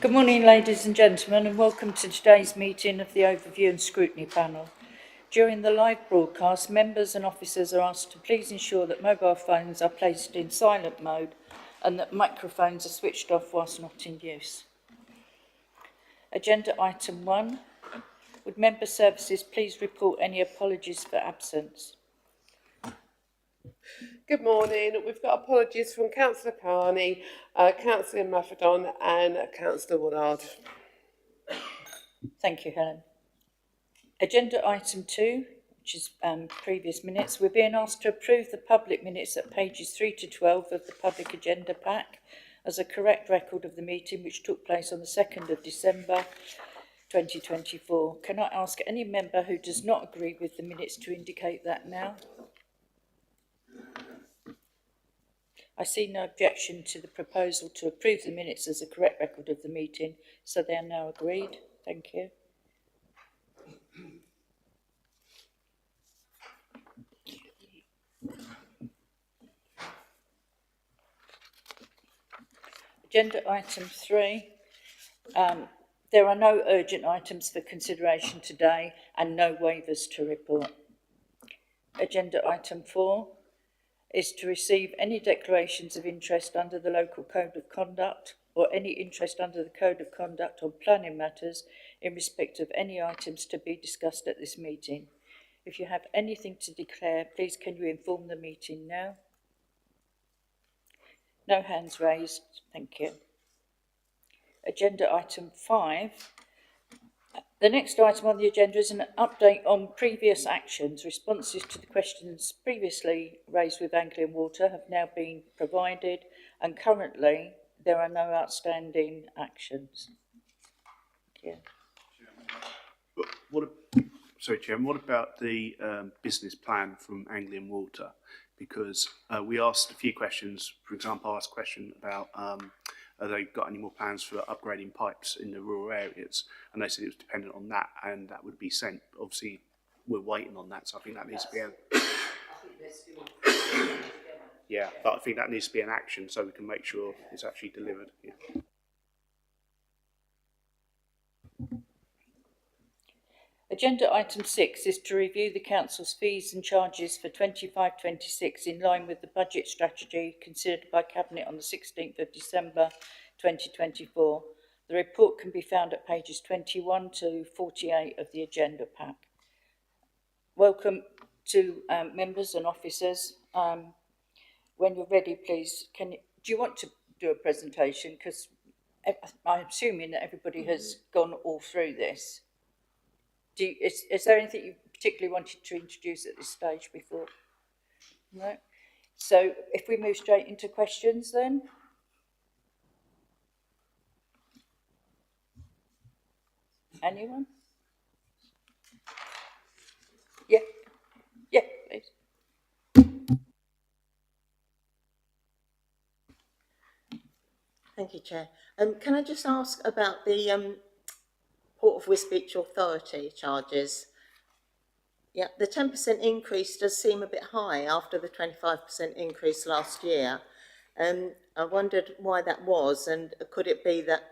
Good morning, ladies and gentlemen, and welcome to today's meeting of the Overview and Scrutiny panel. During the live broadcast, members and officers are asked to please ensure that mobile phones are placed in silent mode and that microphones are switched off whilst not in use. Agenda item 1. Would member services please report any apologies for absence? Good morning. We've got apologies from Councillor Carney, Councillor Maffedon and Councillor Woodard. Thank you, Helen. Agenda item 2, which is previous minutes. We're being asked to approve the public minutes at pages 3 to 12 of the public agenda pack as a correct record of the meeting which took place on the 2nd of December 2024. Can I ask any member who does not agree with the minutes to indicate that now? I see no objection to the proposal to approve the minutes as a correct record of the meeting, so they are now agreed. Thank you. Agenda item 3. There are no urgent items for consideration today and no waivers to report. Agenda item 4 is to receive any declarations of interest under the local code of conduct or any interest under the code of conduct on planning matters in respect of any items to be discussed at this meeting. If you have anything to declare, please can you inform the meeting now? No hands raised, thank you. Agenda item 5. The next item on the agenda is an update on previous actions. Responses to the questions previously raised with Anglian Water have now been provided, and currently there are no outstanding actions. Yeah. Chairman, what about the business plan from Anglian Water? Because we asked a few questions. For example, I asked a question about have they got any more plans for upgrading pipes in the rural areas? And they said it was dependent on that, and that would be sent. Obviously, we're waiting on that, so I think that needs to be but I think that needs to be an action so we can make sure it's actually delivered. Yeah. Agenda item 6 is to review the Council's fees and charges for 25-26 in line with the budget strategy considered by Cabinet on the 16th of December 2024. The report can be found at pages 21 to 48 of the agenda pack. Welcome to members and officers. When you're ready, please, do you want to do a presentation? Because I'm assuming that everybody has gone all through this. Is there anything you particularly wanted to introduce at this stage before? No? So if we move straight into questions then. Anyone? Yeah, please. Thank you, Chair. Can I just ask about the Port of Wisbech Authority charges? Yeah, the 10% increase does seem a bit high after the 25% increase last year. I wondered why that was, and could it be that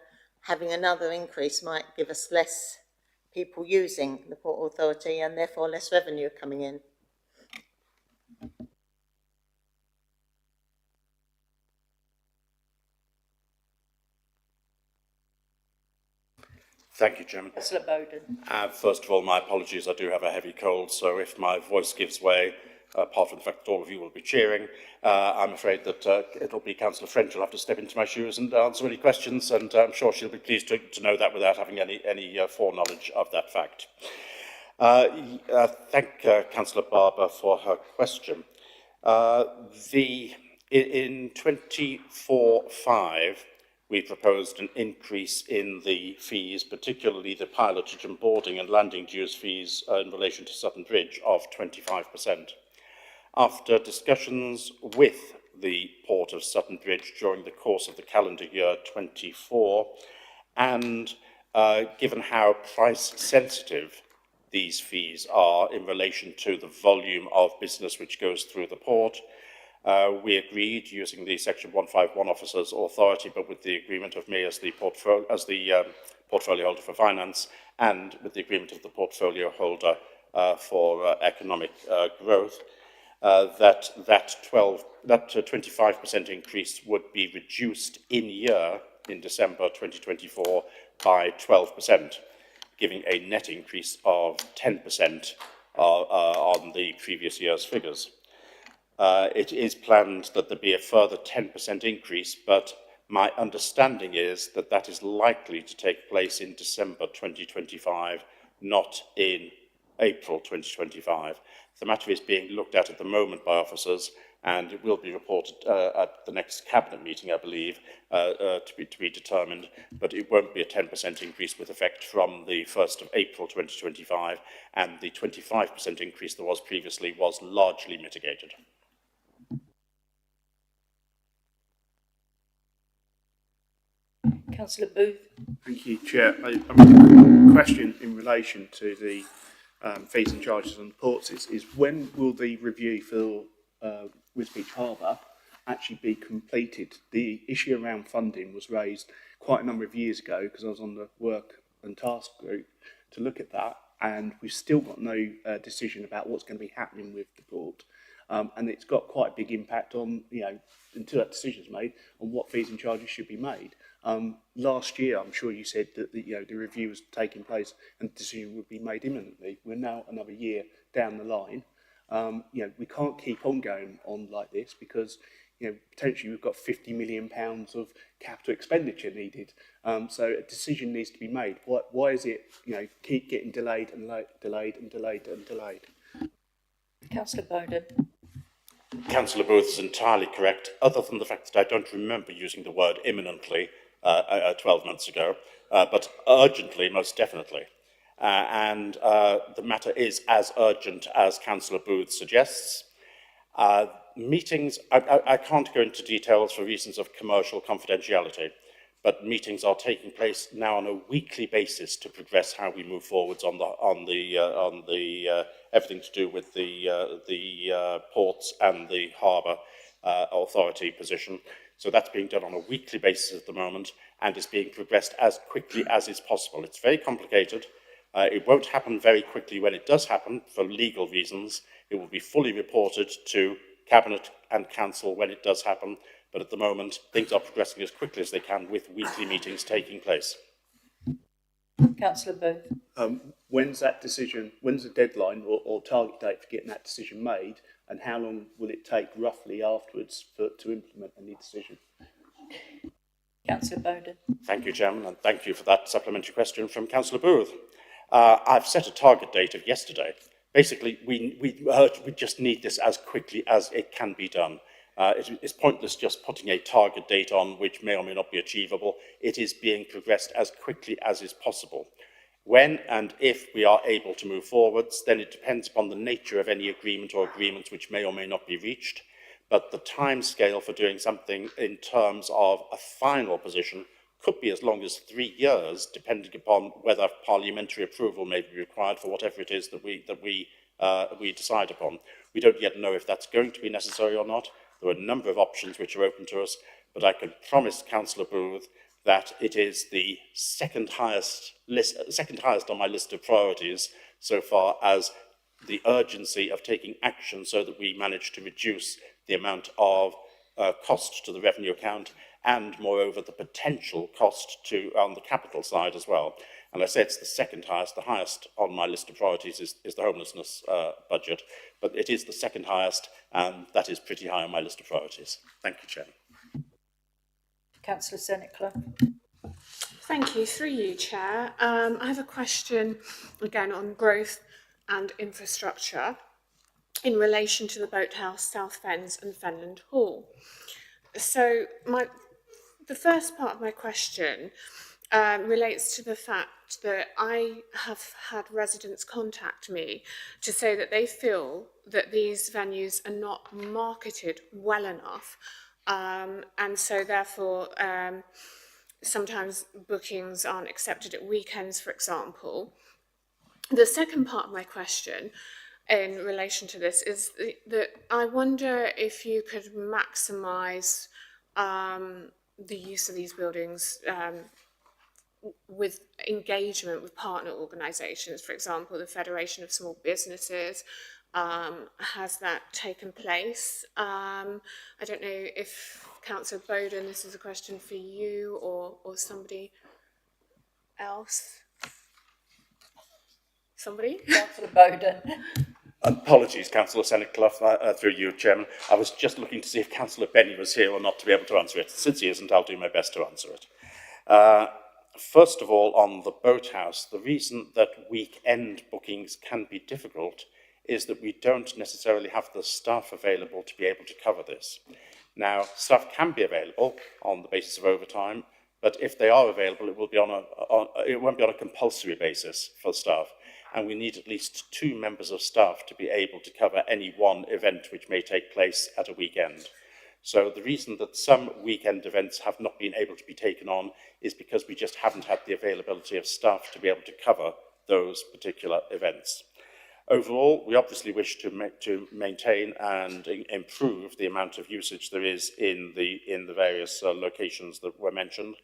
having another increase might give us less people using the Port Authority and therefore less revenue coming in? Thank you, Chairman. Councillor Bowden. First of all, my apologies. I do have a heavy cold, so if my voice gives way, apart from the fact that all of you will be cheering, I'm afraid that it'll be Councillor French who'll have to step into my shoes and answer any questions, and I'm sure she'll be pleased to know that without having any foreknowledge of that fact. Thank Councillor Barber for her question. In 24/5, we proposed an increase in the fees, particularly the pilotage and boarding and landing dues fees in relation to Sutton Bridge of 25%. After discussions with the Port of Sutton Bridge during the course of the calendar year 24, and given how price sensitive these fees are in relation to the volume of business which goes through the port, We agreed using the Section 151 officer's authority, but with the agreement of me as the portfolio holder for finance, and with the agreement of the portfolio holder for economic growth, that 25% increase would be reduced in December 2024 by 12%, giving a net increase of 10% on the previous year's figures. It is planned that there be a further 10% increase, but my understanding is that that is likely to take place in December 2025, not in April 2025. The matter is being looked at the moment by officers, and it will be reported at the next cabinet meeting, I believe, to be determined, but it won't be a 10% increase with effect from the 1st of April 2025, and the 25% increase there was previously was largely mitigated. Councillor Booth. Thank you, Chair. A question in relation to the fees and charges on ports is when will the review for Wisbech Harbour actually be completed? The issue around funding was raised quite a number of years ago because I was on the work and task group to look at that, and we've still got no decision about what's going to be happening with the port. And it's got quite a big impact on, until that decision is made, on what fees and charges should be made. Last year, I'm sure you said that the review was taking place and the decision would be made imminently. We're now another year down the line. We can't keep on going on like this because potentially we've got £50 million of capital expenditure needed. So a decision needs to be made. Why is it keep getting delayed and delayed and delayed and delayed? Councillor Bowden. Councillor Booth is entirely correct, other than the fact that I don't remember using the word imminently 12 months ago, but urgently, most definitely. And the matter is as urgent as Councillor Booth suggests. Meetings, I can't go into details for reasons of commercial confidentiality, but meetings are taking place now on a weekly basis to progress how we move forwards on the everything to do with the ports and the harbour authority position. So that's being done on a weekly basis at the moment and is being progressed as quickly as is possible. It's very complicated. It won't happen very quickly when it does happen for legal reasons. It will be fully reported to Cabinet and Council when it does happen. But at the moment, things are progressing as quickly as they can with weekly meetings taking place. Councillor Booth. When's the deadline or target date for getting that decision made, and how long will it take roughly afterwards to implement any decision? Councillor Bowden. Thank you, Chairman, and thank you for that supplementary question from Councillor Booth. I've set a target date of yesterday. Basically, we just need this as quickly as it can be done. It's pointless just putting a target date on which may or may not be achievable. It is being progressed as quickly as is possible. When and if we are able to move forwards, then it depends upon the nature of any agreement or agreements which may or may not be reached. But the time scale for doing something in terms of a final position could be as long as 3 years, depending upon whether parliamentary approval may be required for whatever it is that we decide upon. We don't yet know if that's going to be necessary or not. There are a number of options which are open to us, but I can promise Councillor Booth that it is the second highest on my list of priorities so far as the urgency of taking action so that we manage to reduce the amount of cost to the revenue account and, moreover, the potential cost on the capital side as well. And I say it's the second highest. The highest on my list of priorities is the homelessness budget, but it is the second highest, and that is pretty high on my list of priorities. Thank you, Chair. Councillor Seneca. Thank you. Through you, Chair. I have a question, again, on growth and infrastructure in relation to the Boathouse, South Fens and Fenland Hall. So the first part of my question relates to the fact that I have had residents contact me to say that they feel that these venues are not marketed well enough, and so therefore sometimes bookings aren't accepted at weekends, for example. The second part of my question in relation to this is that I wonder if you could maximise the use of these buildings with engagement with partner organisations. For example, the Federation of Small Businesses. Has that taken place? I don't know if Councillor Bowden, this is a question for you or somebody else. Somebody? Councillor Bowden. Apologies, Councillor Senate-Clough, through you, Chairman. I was just looking to see if Councillor Benny was here or not to be able to answer it. Since he isn't, I'll do my best to answer it. First of all, on the boathouse, the reason that weekend bookings can be difficult is that we don't necessarily have the staff available to be able to cover this. Now, staff can be available on the basis of overtime, but if they are available, it will be it won't be on a compulsory basis for staff. And we need at least 2 members of staff to be able to cover any one event which may take place at a weekend. So the reason that some weekend events have not been able to be taken on is because we just haven't had the availability of staff to be able to cover those particular events. Overall, we obviously wish to maintain and improve the amount of usage there is in the various locations that were mentioned.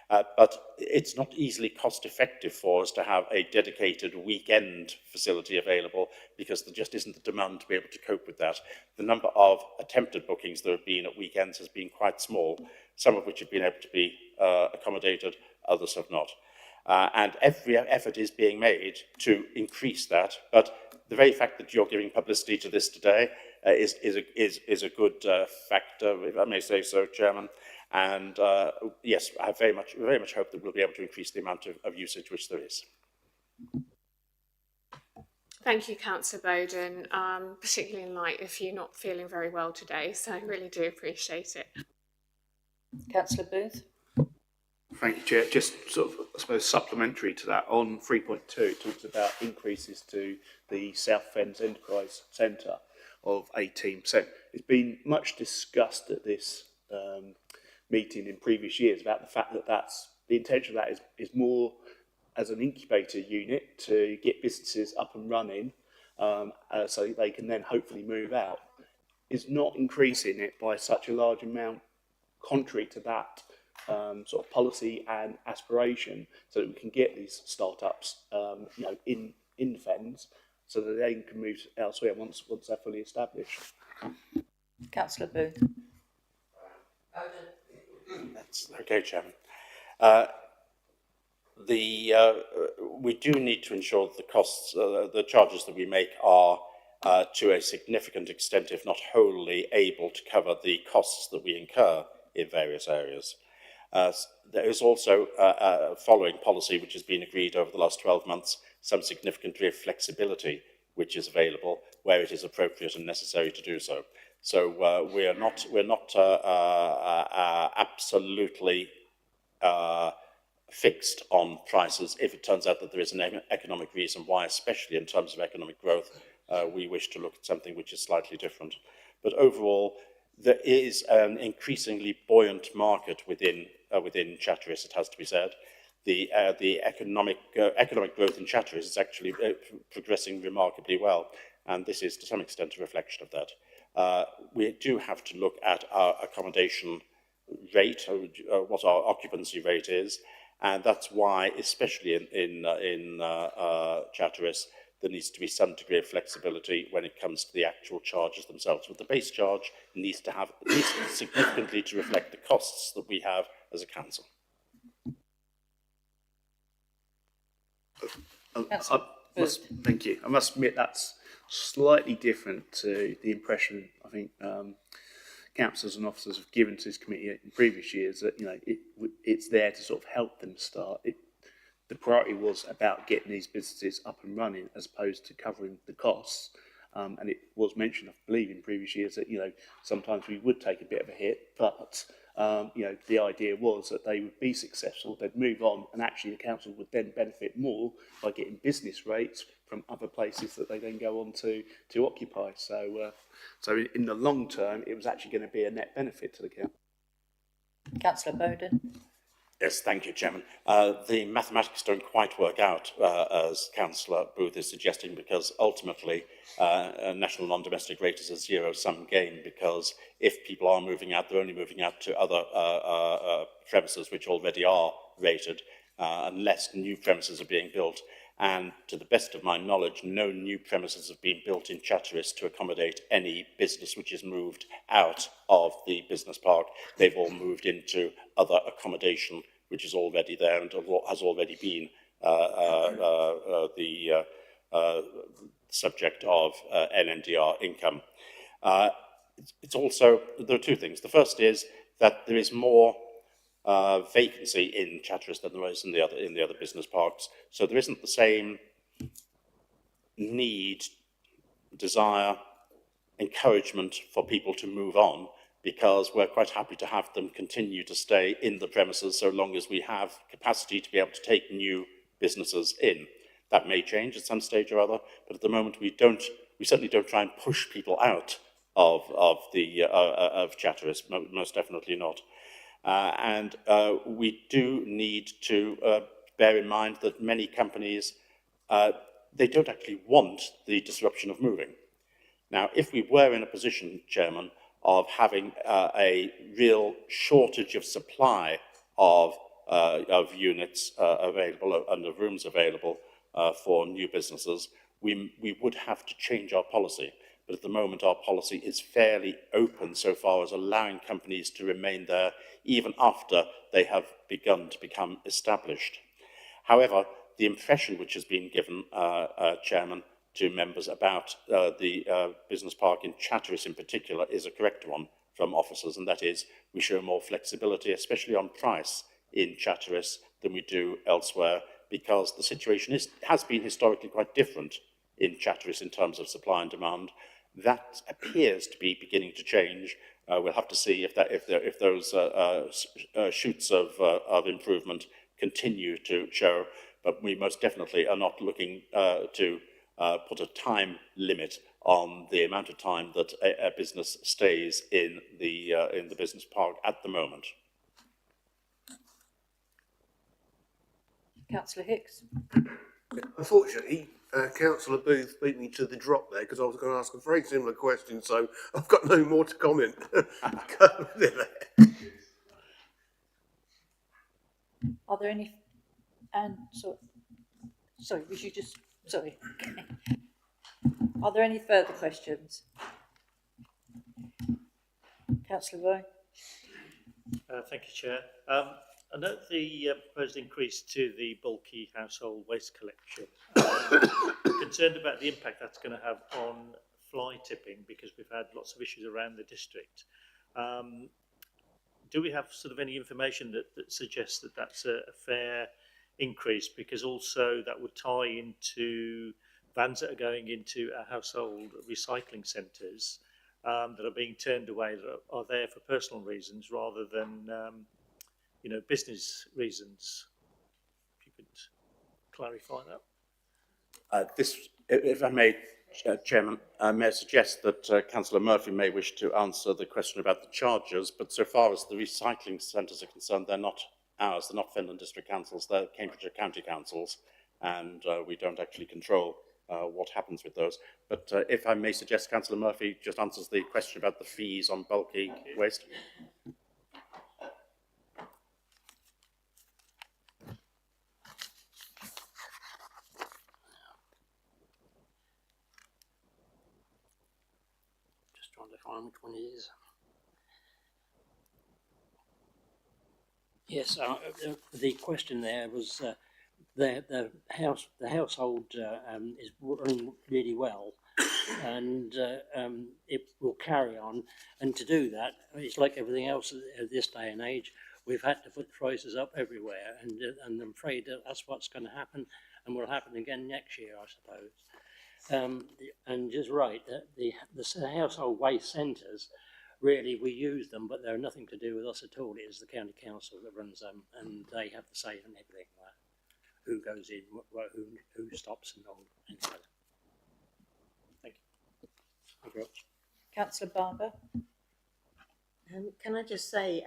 But it's not easily cost effective for us to have a dedicated weekend facility available because there just isn't the demand to be able to cope with that. The number of attempted bookings there have been at weekends has been quite small, some of which have been able to be accommodated, others have not. And every effort is being made to increase that, but the very fact that you're giving publicity to this today is a good factor, if I may say so, Chairman. And yes, I very much hope that we'll be able to increase the amount of usage which there is. Thank you, Councillor Bowden, particularly in light if you're not feeling very well today, so I really do appreciate it. Councillor Booth. Thank you, Chair. Just sort of, I suppose, supplementary to that, on 3.2, it talks about increases to the South Fens Enterprise Centre of 18%. It's been much discussed at this meeting in previous years about the fact that the intention of that is more as an incubator unit to get businesses up and running so they can then hopefully move out. Is not increasing it by such a large amount contrary to that sort of policy and aspiration, so that we can get these startups in the Fens so that they can move elsewhere once they're fully established. Councillor Booth. That's okay, Chairman. We do need to ensure that the costs, the charges that we make are to a significant extent, if not wholly, able to cover the costs that we incur in various areas. There is also, following policy which has been agreed over the last 12 months, some significant degree of flexibility which is available where it is appropriate and necessary to do so. So we're not absolutely fixed on prices if it turns out that there is an economic reason why, especially in terms of economic growth, we wish to look at something which is slightly different. But overall, there is an increasingly buoyant market within Chatteris, it has to be said. The economic growth in Chatteris is actually progressing remarkably well, and this is to some extent a reflection of that. We do have to look at our accommodation rate, or what our occupancy rate is, and that's why, especially in Chatteris, there needs to be some degree of flexibility when it comes to the actual charges themselves. But the base charge needs to have at least significantly to reflect the costs that we have as a council. Thank you. I must admit that's slightly different to the impression I think councillors and officers have given to this committee in previous years, that it's there to sort of help them start. The priority was about getting these businesses up and running as opposed to covering the costs. And it was mentioned, I believe, in previous years that sometimes we would take a bit of a hit, but the idea was that they would be successful, they'd move on, and actually the council would then benefit more by getting business rates from other places that they then go on to occupy. So in the long term, it was actually going to be a net benefit to the council. Councillor Bowden. Yes, thank you, Chairman. The mathematics don't quite work out, as Councillor Booth is suggesting, because ultimately a national non-domestic rate is a zero-sum game, because if people are moving out, they're only moving out to other premises which already are rated, unless new premises are being built. And to the best of my knowledge, no new premises have been built in Chatteris to accommodate any business which is moved out of the business park. They've all moved into other accommodation which is already there and has already been the subject of NNDR income. It's also, there are two things. The first is that there is more vacancy in Chatteris than there is in the other business parks. So there isn't the same need, desire, encouragement for people to move on, because we're quite happy to have them continue to stay in the premises so long as we have capacity to be able to take new businesses in. That may change at some stage or other, but at the moment we certainly don't try and push people out of Chatteris, most definitely not. And we do need to bear in mind that many companies, they don't actually want the disruption of moving. Now, if we were in a position, Chairman, of having a real shortage of supply of units available and of rooms available for new businesses, we would have to change our policy. But at the moment, our policy is fairly open so far as allowing companies to remain there even after they have begun to become established. However, the impression which has been given, Chairman, to members about the business park in Chatteris in particular is a correct one from officers, and that is we show more flexibility, especially on price, in Chatteris than we do elsewhere, because the situation has been historically quite different in Chatteris in terms of supply and demand. That appears to be beginning to change. We'll have to see if those shoots of improvement continue to show, but we most definitely are not looking to put a time limit on the amount of time that a business stays in the business park at the moment. Councillor Hicks. Unfortunately, Councillor Booth beat me to the drop there, because I was going to ask a very similar question, so I've got no more to comment. Are there any? And sorry, was you just sorry? Are there any further questions? Councillor Roy. Thank you, Chair. I note the proposed increase to the bulky household waste collection. Concerned about the impact that's going to have on fly tipping, because we've had lots of issues around the district. Do we have sort of any information that suggests that that's a fair increase? Because also that would tie into vans that are going into our household recycling centres that are being turned away, that are there for personal reasons rather than business reasons. If you could clarify that. If I may, Chairman, may I suggest that Councillor Murphy may wish to answer the question about the charges, but so far as the recycling centres are concerned, they're not ours, they're not Fenland District Councils, they're Cambridgeshire County Councils, and we don't actually control what happens with those. But if I may suggest, Councillor Murphy just answers the question about the fees on bulky waste. Trying to find which one it is. Yes, the question there was the household is running really well, and it will carry on. And to do that, it's like everything else at this day and age. We've had to put prices up everywhere, and I'm afraid that's what's going to happen, and will happen again next year, I suppose. And just right, the household waste centres, really we use them, but they're nothing to do with us at all. It is the county council that runs them, and they have the say in everything. Who goes in, who stops, and all. Thank you. Thank you. Councillor Barber. Can I just say,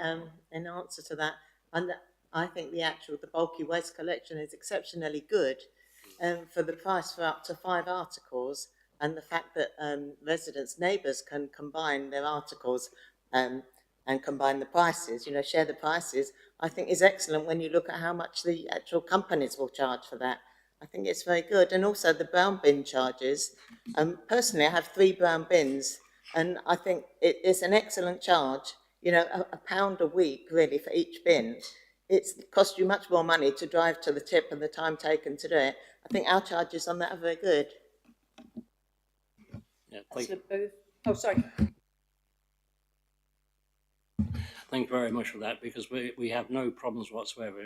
in answer to that, and I think the bulky waste collection is exceptionally good, for the price for up to 5 articles, and the fact that residents, neighbours can combine their articles and combine the prices, share the prices, I think is excellent when you look at how much the actual companies will charge for that. I think it's very good. And also the brown bin charges. Personally, I have 3 brown bins, and I think it is an excellent charge. A pound a week, really, for each bin. It costs you much more money to drive to the tip and the time taken to do it. I think our charges on that are very good. Yeah, Councillor Booth. Oh, sorry. thank you very much for that, because we have no problems whatsoever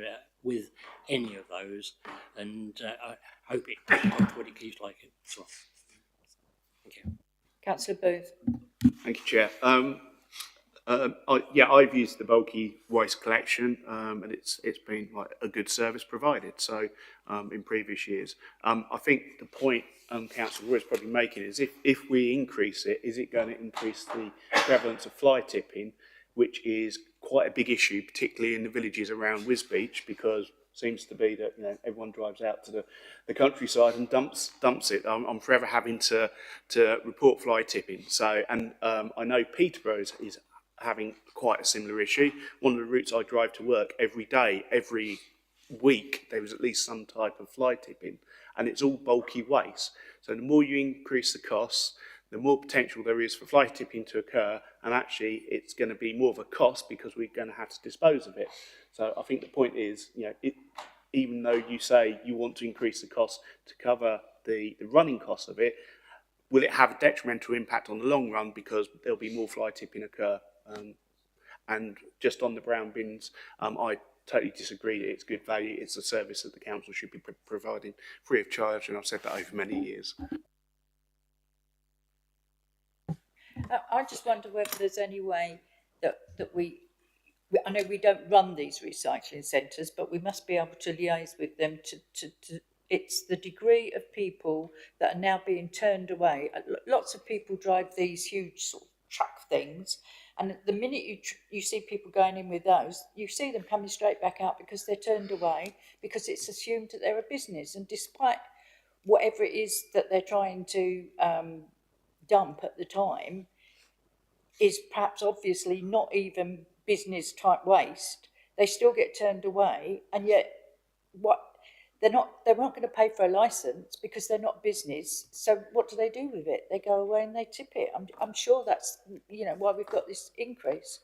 with any of those, and I hope it keeps like it. So, thank you. Councillor Booth. Thank you, Chair. I've used the bulky waste collection, and it's been like a good service provided. So in previous years, I think the point Councillor Wood is probably making is if we increase it, is it going to increase the prevalence of fly tipping, which is quite a big issue, particularly in the villages around Wisbech, because it seems to be that everyone drives out to the countryside and dumps it. I'm forever having to report fly tipping. So I know Peterborough is having quite a similar issue. One of the routes I drive to work every day, every week, there was at least some type of fly tipping, and it's all bulky waste. So the more you increase the costs, the more potential there is for fly tipping to occur, and actually it's going to be more of a cost because we're going to have to dispose of it. So I think the point is, even though you say you want to increase the cost to cover the running costs of it, will it have a detrimental impact on the long run because there'll be more fly tipping occur? And just on the brown bins, I totally disagree. It's good value. It's a service that the council should be providing free of charge, and I've said that over many years. I just wonder whether there's any way that I know we don't run these recycling centres, but we must be able to liaise with them to it's the degree of people that are now being turned away. Lots of people drive these huge sort of truck things, and the minute you see people going in with those, you see them coming straight back out because they're turned away, because it's assumed that they're a business, and despite whatever it is that they're trying to dump at the time is perhaps obviously not even business type waste, they still get turned away, and yet they're not going to pay for a licence because they're not business. So what do they do with it? They go away and they tip it. I'm sure that's why we've got this increase.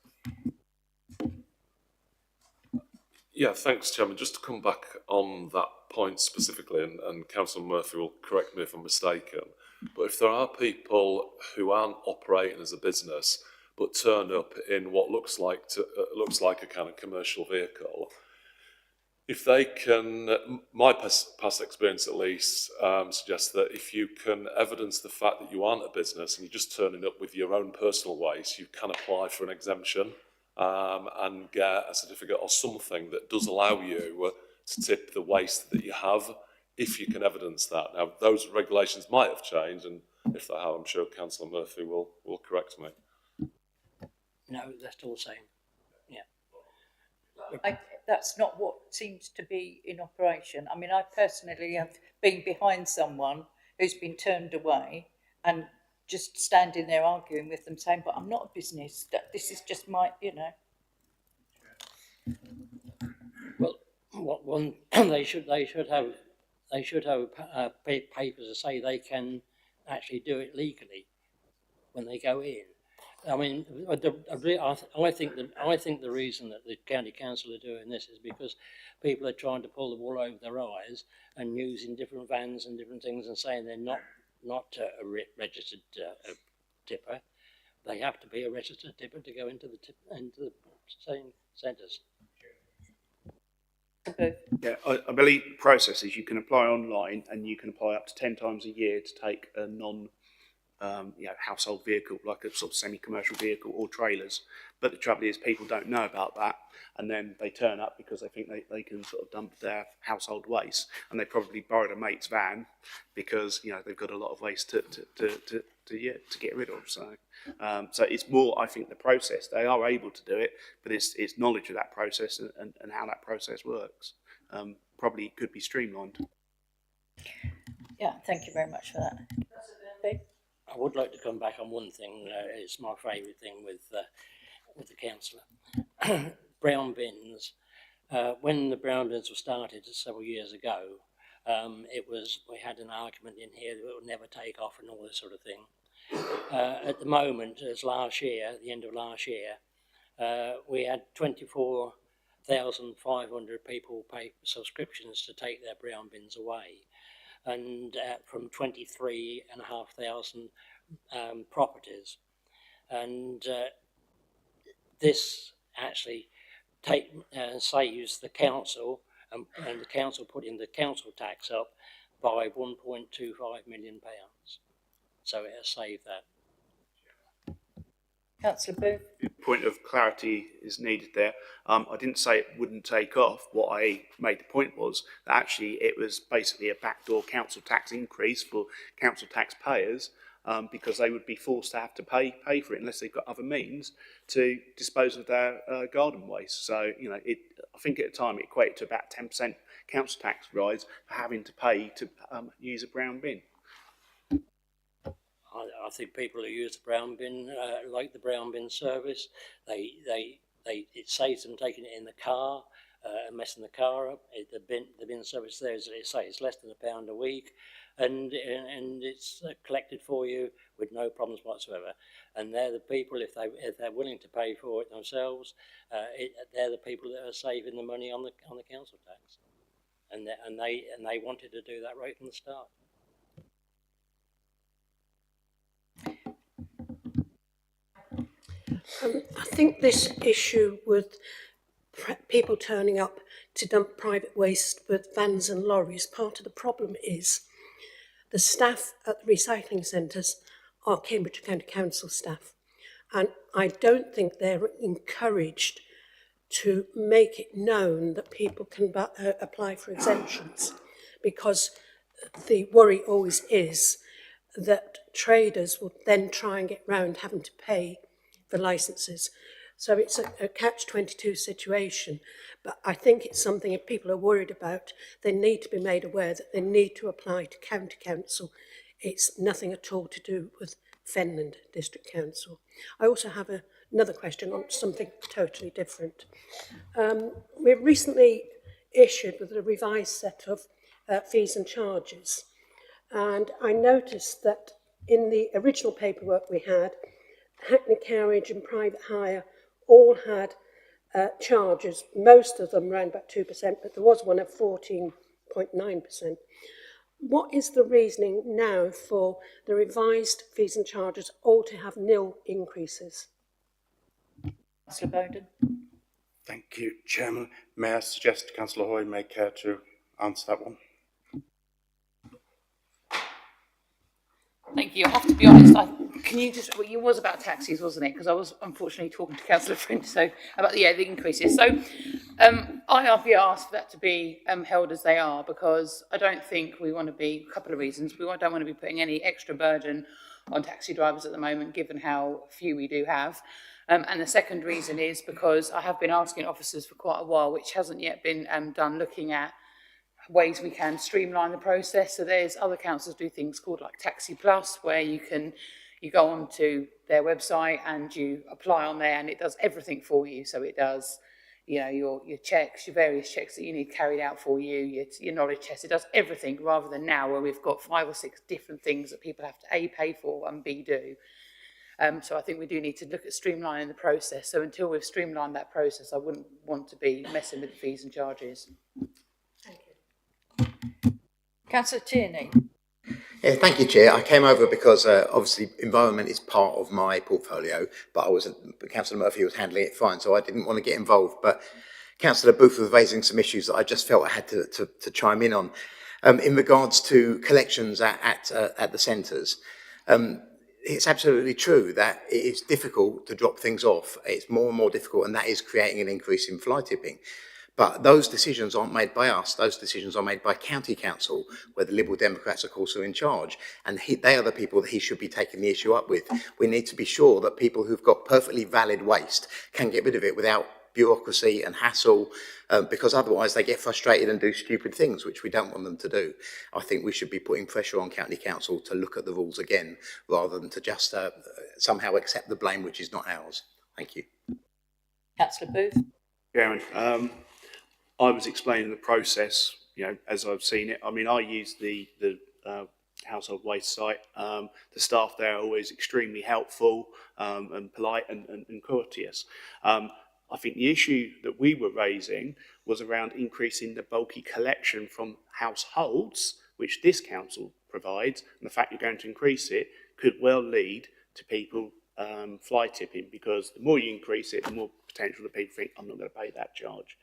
Yeah, thanks, Chairman. Just to come back on that point specifically, and Councillor Murphy will correct me if I'm mistaken, but if there are people who aren't operating as a business but turn up in what looks like a kind of commercial vehicle, if they can, my past experience at least suggests that if you can evidence the fact that you aren't a business and you're just turning up with your own personal waste, you can apply for an exemption and get a certificate or something that does allow you to tip the waste that you have, if you can evidence that. Now, those regulations might have changed, and if they have, I'm sure Councillor Murphy will correct me. No, they're still the same. That's not what seems to be in operation. I mean, I personally have been behind someone who's been turned away and just standing there arguing with them, saying, "But I'm not a business. This is just my, Well, what one they should have papers to say they can actually do it legally when they go in. I mean, I think the reason that the county council are doing this is because people are trying to pull the wool over their eyes and using different vans and different things and saying they're not a registered tipper. They have to be a registered tipper to go into the same centres. Yeah, I believe the process is you can apply online and you can apply up to 10 times a year to take a household vehicle, like a sort of semi-commercial vehicle or trailers. But the trouble is people don't know about that, and then they turn up because they think they can sort of dump their household waste, and they probably borrowed a mate's van because they've got a lot of waste to get rid of. So it's more, I think, the process. They are able to do it, but it's knowledge of that process and how that process works. Probably could be streamlined. Yeah, thank you very much for that. I would like to come back on one thing. It's my favourite thing with the councillor. Brown bins. When the brown bins were started several years ago, we had an argument in here that it would never take off and all this sort of thing. At the moment, as last year, at the end of last year, we had 24,500 people pay subscriptions to take their brown bins away, and from 23,500 properties, and this actually saves the council, and the council putting the council tax up by £1.25 million. So it has saved that. Councillor Booth. Point of clarity is needed there. I didn't say it wouldn't take off. What I made the point was that actually it was basically a backdoor council tax increase for council taxpayers, because they would be forced to have to pay for it unless they've got other means to dispose of their garden waste. So, I think at the time it equated to about 10% council tax rise for having to pay to use a brown bin. I think people who use the brown bin like the brown bin service. It saves them taking it in the car and messing the car up. The bin service there, as they say, it's less than £1 a week, and it's collected for you with no problems whatsoever. And they're the people, if they're willing to pay for it themselves, they're the people that are saving the money on the council tax, and they wanted to do that right from the start. I think this issue with people turning up to dump private waste with vans and lorries, part of the problem is the staff at the recycling centres are Cambridge County Council staff, and I don't think they're encouraged to make it known that people can apply for exemptions, because the worry always is that traders will then try and get round having to pay for licences. So it's a catch-22 situation, but I think it's something, if people are worried about, they need to be made aware that they need to apply to County Council. It's nothing at all to do with Fenland District Council. I also have another question on something totally different. We've recently issued with a revised set of fees and charges, and I noticed that in the original paperwork we had, Hackney Carriage and private hire all had charges, most of them around about 2%, but there was one at 14.9%. What is the reasoning now for the revised fees and charges all to have nil increases? Councillor Bowden. Thank you, Chairman. May I suggest Councillor Hoy may care to answer that one? Thank you. I have to be honest. It was about taxis, wasn't it? Because I was unfortunately talking to Councillor French, so about the increases. So I have asked for that to be held as they are, because I don't think we want to be, a couple of reasons. We don't want to be putting any extra burden on taxi drivers at the moment, given how few we do have. And the second reason is because I have been asking officers for quite a while, which hasn't yet been done, looking at ways we can streamline the process. So there's other councils do things called like Taxi Plus, where you go onto their website and you apply on there, and it does everything for you. So it does, your checks, your various checks that you need carried out for you, your knowledge test. It does everything, rather than now where we've got 5 or 6 different things that people have to A, pay for, and B, do. So I think we do need to look at streamlining the process. So until we've streamlined that process, I wouldn't want to be messing with the fees and charges. Councillor Tierney. Yeah, thank you, Chair. I came over because obviously environment is part of my portfolio, but Councillor Murphy was handling it fine, so I didn't want to get involved. But Councillor Booth was raising some issues that I just felt I had to chime in on. In regards to collections at the centres, it's absolutely true that it is difficult to drop things off. It's more and more difficult, and that is creating an increase in fly tipping. But those decisions aren't made by us. Those decisions are made by county council, where the Liberal Democrats, of course, are in charge. And they are the people that he should be taking the issue up with. We need to be sure that people who've got perfectly valid waste can get rid of it without bureaucracy and hassle, because otherwise they get frustrated and do stupid things, which we don't want them to do. I think we should be putting pressure on county council to look at the rules again, rather than to just somehow accept the blame, which is not ours. Thank you. Councillor Booth. Chairman, I was explaining the process, as I've seen it. I mean, I use the household waste site. The staff there are always extremely helpful and polite and courteous. I think the issue that we were raising was around increasing the bulky collection from households, which this council provides, and the fact you're going to increase it could well lead to people fly tipping, because the more you increase it, the more potential that people think, I'm not going to pay that charge.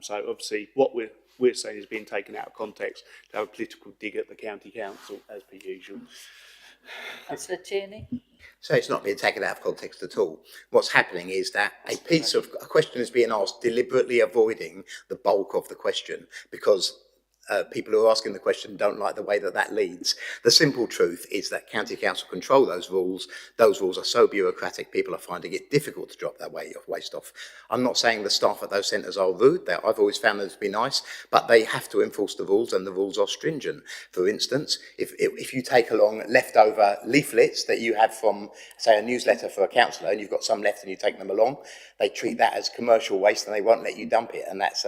So obviously what we're saying is being taken out of context to have a political dig at the county council, as per usual. Councillor Tierney. So it's not being taken out of context at all. What's happening is that a question is being asked, deliberately avoiding the bulk of the question, because people who are asking the question don't like the way that leads. The simple truth is that county council control those rules. Those rules are so bureaucratic, people are finding it difficult to drop that waste off. I'm not saying the staff at those centres are rude. I've always found them to be nice, but they have to enforce the rules, and the rules are stringent. For instance, if you take along leftover leaflets that you have from, say, a newsletter for a councillor, and you've got some left and you take them along, they treat that as commercial waste and they won't let you dump it. And that's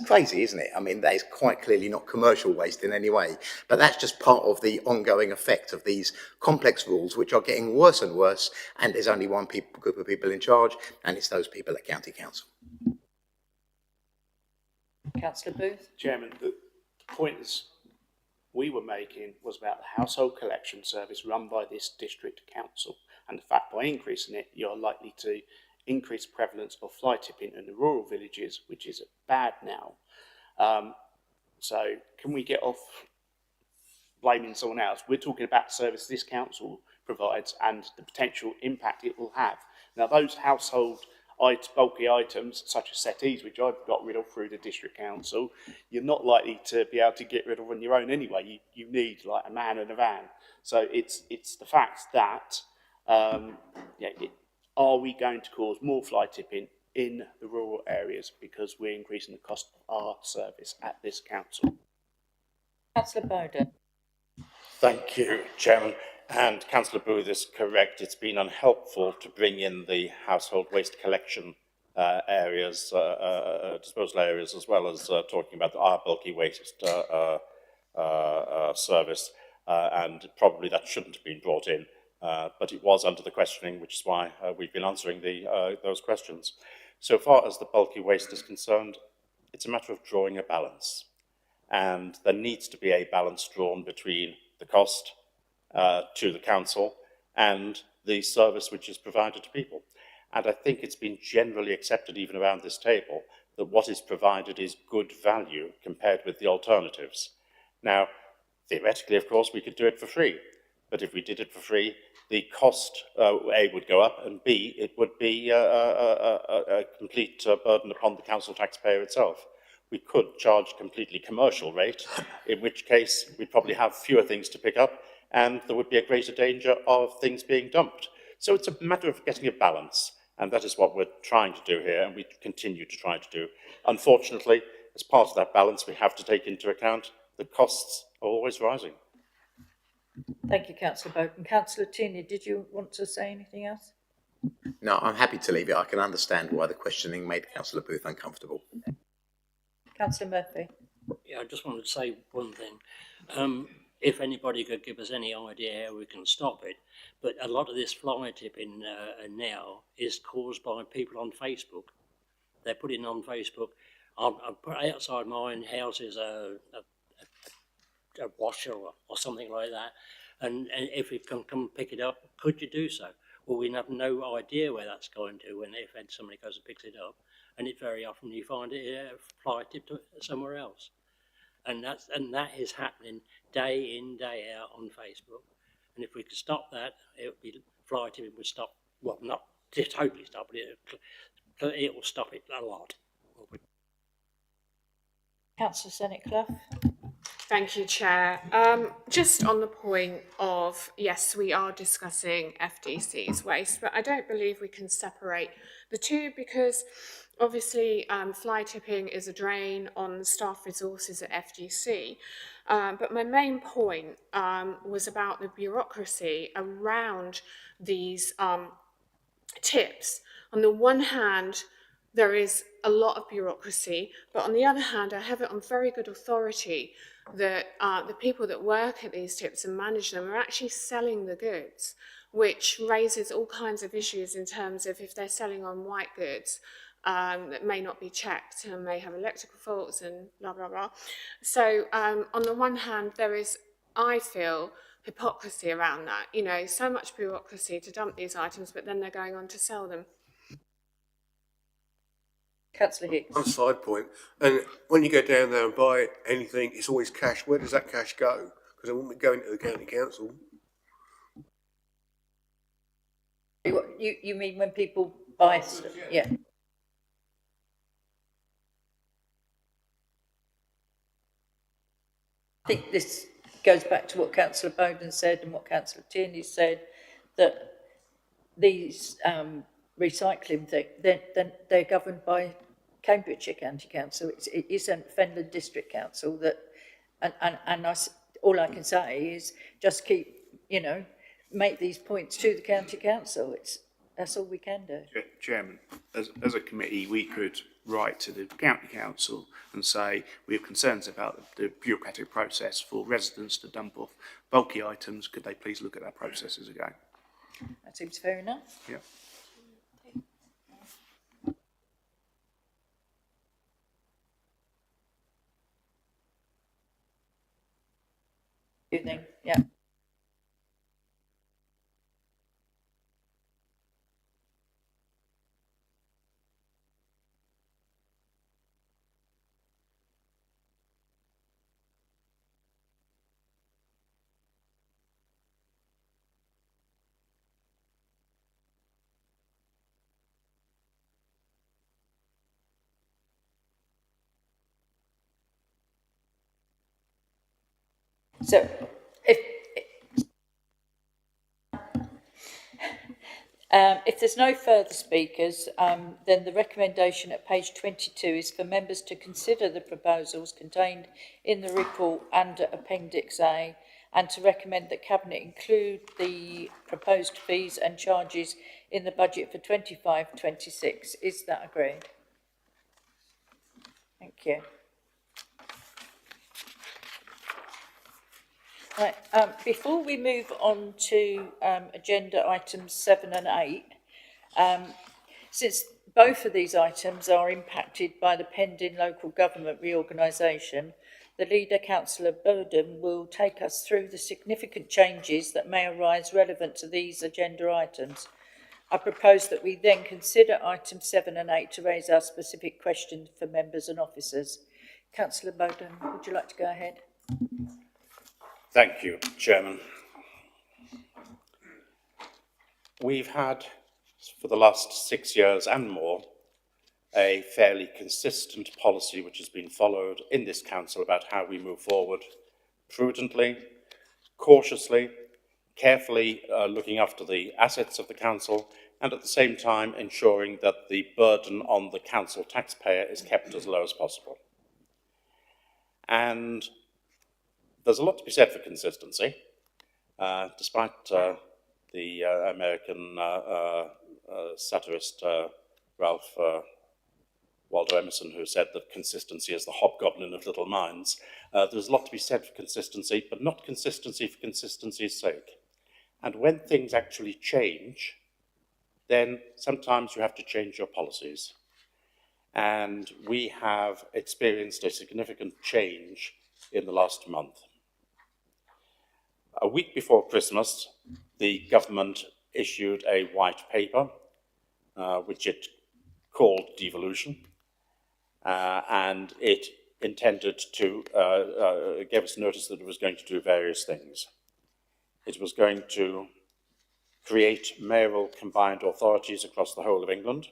crazy, isn't it? I mean, that is quite clearly not commercial waste in any way. But that's just part of the ongoing effect of these complex rules, which are getting worse and worse. And there's only one group of people in charge, and it's those people at county council. Councillor Booth. Chairman, the point we were making was about the household collection service run by this district council, and the fact by increasing it, you're likely to increase prevalence of fly tipping in the rural villages, which is bad now. So can we get off blaming someone else? We're talking about the service this council provides and the potential impact it will have. Now, those household bulky items, such as settees, which I've got rid of through the district council, you're not likely to be able to get rid of on your own anyway. You need like a man and a van. So it's the fact that are we going to cause more fly tipping in the rural areas because we're increasing the cost of our service at this council? Councillor Bowden. Thank you, Chairman. And Councillor Booth is correct. It's been unhelpful to bring in the household waste collection areas, disposal areas, as well as talking about our bulky waste service. And probably that shouldn't have been brought in. But it was under the questioning, which is why we've been answering those questions. So far as the bulky waste is concerned, it's a matter of drawing a balance. And there needs to be a balance drawn between the cost to the council and the service which is provided to people. And I think it's been generally accepted, even around this table, that what is provided is good value compared with the alternatives. Now, theoretically, of course, we could do it for free. But if we did it for free, the cost, A, would go up, and B, it would be a complete burden upon the council taxpayer itself. We could charge a completely commercial rate, in which case we'd probably have fewer things to pick up, and there would be a greater danger of things being dumped. So it's a matter of getting a balance, and that is what we're trying to do here, and we continue to try to do. Unfortunately, as part of that balance, we have to take into account the costs are always rising. Thank you, Councillor Bowden. Councillor Tierney, did you want to say anything else? No, I'm happy to leave it. I can understand why the questioning made Councillor Booth uncomfortable. Councillor Murphy. Yeah, I just wanted to say one thing. If anybody could give us any idea how we can stop it, but a lot of this fly tipping now is caused by people on Facebook. They're putting on Facebook, outside my house is a washer or something like that, and if you can come pick it up, could you do so? Well, we have no idea where that's going to when if somebody goes and picks it up, and it very often you find it fly tipped somewhere else, and that is happening day in, day out on Facebook. And if we could stop that, it would be fly tipping would stop. Well, not totally stop it. It will stop it a lot. Councillor Senate Clough. Thank you, Chair. Just on the point of, yes, we are discussing FDC's waste, but I don't believe we can separate the two because obviously fly tipping is a drain on staff resources at FDC. But my main point was about the bureaucracy around these tips. On the one hand, there is a lot of bureaucracy, but on the other hand, I have it on very good authority that the people that work at these tips and manage them are actually selling the goods, which raises all kinds of issues in terms of if they're selling on white goods that may not be checked and may have electrical faults and blah, blah, blah. So on the one hand, there is, I feel, hypocrisy around that. You know, so much bureaucracy to dump these items, but then they're going on to sell them. Councillor Hicks. One side point, and when you go down there and buy anything, it's always cash. Where does that cash go? Because it wouldn't be going to the county council. You mean when people buy stuff? Yeah. I think this goes back to what Councillor Bowden said and what Councillor Tierney said, that these recycling thing, they're governed by Cambridgeshire County Council. It isn't Fenland District Council that, all I can say is just keep, you know, make these points to the County Council. That's all we can do. Chairman, as a committee, we could write to the County Council and say we have concerns about the bureaucratic process for residents to dump off bulky items. Could they please look at our processes again? That seems fair enough. Yeah. Evening. Yeah. So, if there's no further speakers, then the recommendation at page 22 is for members to consider the proposals contained in the report under Appendix A and to recommend that Cabinet include the proposed fees and charges in the budget for 25-26. Is that agreed? Thank you. Right, before we move on to agenda items 7 and 8, since both of these items are impacted by the pending local government reorganisation, the leader, Councillor Bowden, will take us through the significant changes that may arise relevant to these agenda items. I propose that we then consider items 7 and 8 to raise our specific questions for members and officers. Councillor Bowden, would you like to go ahead? Thank you, Chairman. We've had, for the last 6 years and more, a fairly consistent policy which has been followed in this council about how we move forward prudently, cautiously, carefully looking after the assets of the council and at the same time ensuring that the burden on the council taxpayer is kept as low as possible. And there's a lot to be said for consistency, despite the American satirist Ralph Waldo Emerson, who said that consistency is the hobgoblin of little minds. There's a lot to be said for consistency, but not consistency for consistency's sake. And when things actually change, then sometimes you have to change your policies. And we have experienced a significant change in the last month. A week before Christmas, the government issued a white paper, which it called devolution, and it intended to, give us notice that it was going to do various things. It was going to create mayoral combined authorities across the whole of England,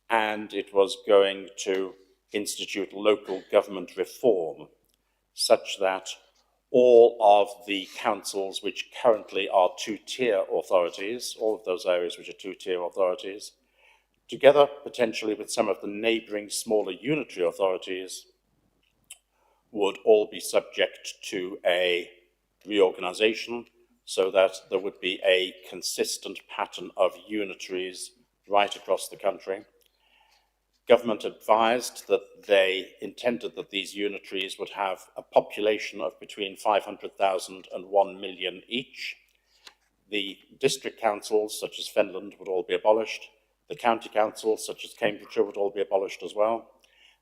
and it was going to institute local government reform, such that all of the councils which currently are two-tier authorities, all of those areas which are two-tier authorities, together potentially with some of the neighbouring smaller unitary authorities, would all be subject to a reorganisation so that there would be a consistent pattern of unitaries right across the country. Government advised that they intended that these unitaries would have a population of between 500,000 and 1 million each. The district councils, such as Fenland, would all be abolished. The county councils, such as Cambridgeshire, would all be abolished as well.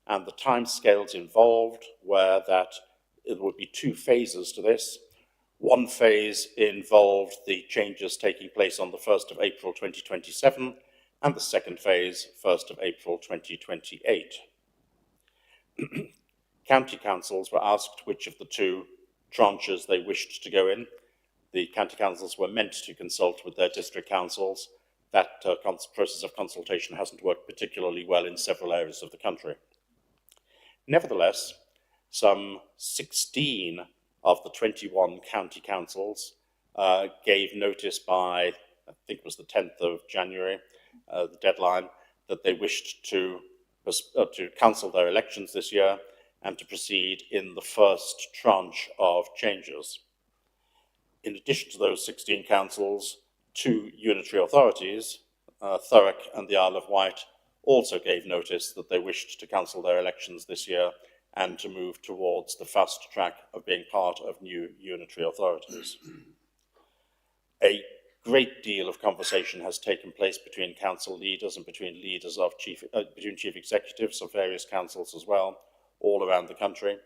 And the timescales involved were that there would be two phases to this. One phase involved the changes taking place on the 1st of April 2027, and the second phase, 1st of April 2028. County councils were asked which of the two tranches they wished to go in. The county councils were meant to consult with their district councils. That process of consultation hasn't worked particularly well in several areas of the country. Nevertheless, some 16 of the 21 county councils gave notice by, I think it was the 10th of January, the deadline, that they wished to cancel their elections this year and to proceed in the first tranche of changes. In addition to those 16 councils, two unitary authorities, Thurrock and the Isle of Wight, also gave notice that they wished to cancel their elections this year and to move towards the fast track of being part of new unitary authorities. A great deal of conversation has taken place between council leaders and between leaders of chief executives of various councils as well, all around the country.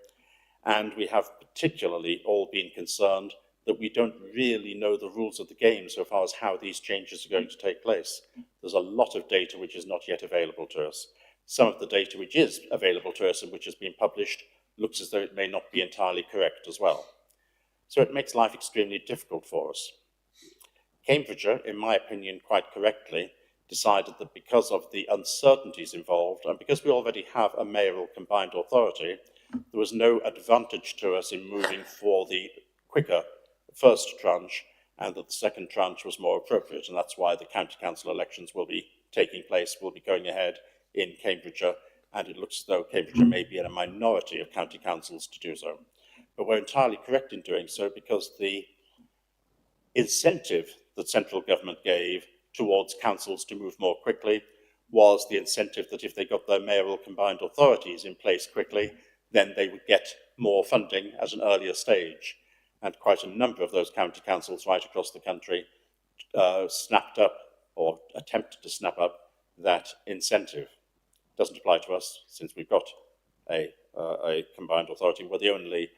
And we have particularly all been concerned that we don't really know the rules of the game so far as how these changes are going to take place. There's a lot of data which is not yet available to us. Some of the data which is available to us and which has been published looks as though it may not be entirely correct as well. So it makes life extremely difficult for us. Cambridgeshire, in my opinion, quite correctly, decided that because of the uncertainties involved and because we already have a mayoral combined authority, there was no advantage to us in moving for the quicker first tranche, and that the second tranche was more appropriate, and that's why the county council elections will be taking place, will be going ahead in Cambridgeshire, and it looks as though Cambridgeshire may be in a minority of county councils to do so. But we're entirely correct in doing so because the incentive that central government gave towards councils to move more quickly was the incentive that if they got their mayoral combined authorities in place quickly, then they would get more funding at an earlier stage. And quite a number of those county councils right across the country snapped up or attempted to snap up that incentive. Doesn't apply to us since we've got a combined authority. We're the only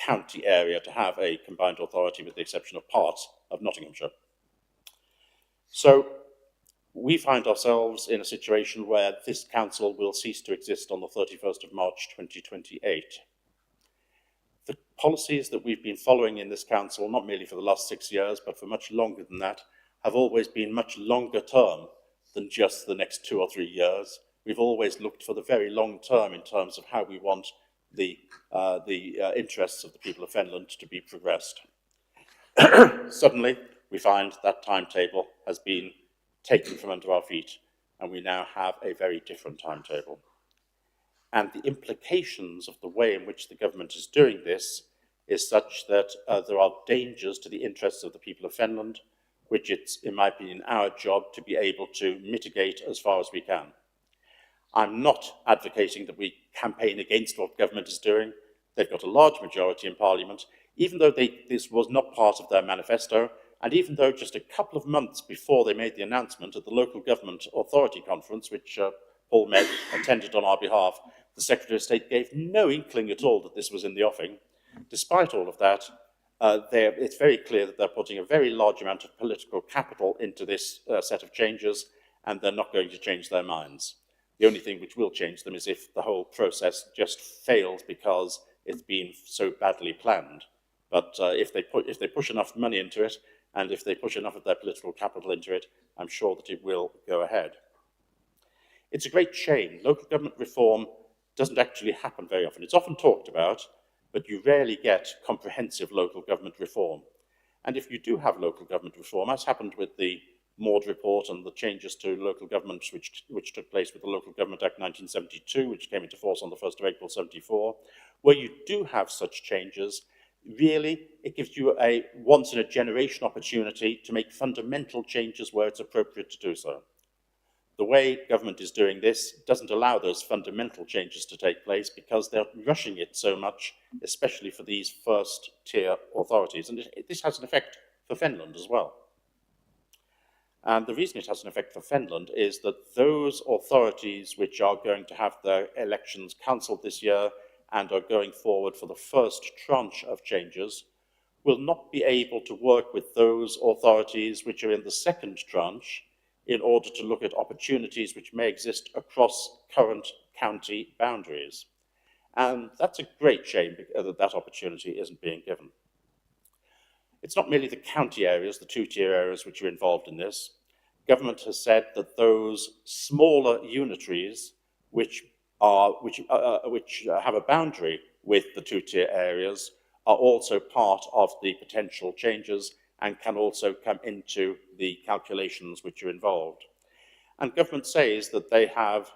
county area to have a combined authority with the exception of parts of Nottinghamshire. So we find ourselves in a situation where this council will cease to exist on the 31st of March 2028. The policies that we've been following in this council, not merely for the last 6 years, but for much longer than that, have always been much longer term than just the next 2 or 3 years. We've always looked for the very long term in terms of how we want the interests of the people of Fenland to be progressed. Suddenly, we find that timetable has been taken from under our feet, and we now have a very different timetable. And the implications of the way in which the government is doing this is such that there are dangers to the interests of the people of Fenland, which it's, in my opinion, our job to be able to mitigate as far as we can. I'm not advocating that we campaign against what government is doing. They've got a large majority in Parliament, even though this was not part of their manifesto, and even though just a couple of months before they made the announcement at the local government authority conference, which Paul Med attended on our behalf, the Secretary of State gave no inkling at all that this was in the offing. Despite all of that, it's very clear that they're putting a very large amount of political capital into this set of changes, and they're not going to change their minds. The only thing which will change them is if the whole process just fails because it's been so badly planned. But if they push enough money into it, and if they push enough of their political capital into it, I'm sure that it will go ahead. It's a great shame. Local government reform doesn't actually happen very often. It's often talked about, but you rarely get comprehensive local government reform. And if you do have local government reform, as happened with the Maud report and the changes to local governments which took place with the Local Government Act 1972, which came into force on the 1st of April 74, where you do have such changes, really it gives you a once-in-a-generation opportunity to make fundamental changes where it's appropriate to do so. The way government is doing this doesn't allow those fundamental changes to take place because they're rushing it so much, especially for these first-tier authorities. And this has an effect for Finland as well. And the reason it has an effect for Finland is that those authorities which are going to have their elections cancelled this year and are going forward for the first tranche of changes will not be able to work with those authorities which are in the second tranche in order to look at opportunities which may exist across current county boundaries. And that's a great shame that that opportunity isn't being given. It's not merely the county areas, the two-tier areas which are involved in this. Government has said that those smaller unitaries which have a boundary with the two-tier areas are also part of the potential changes and can also come into the calculations which are involved. And government says that they have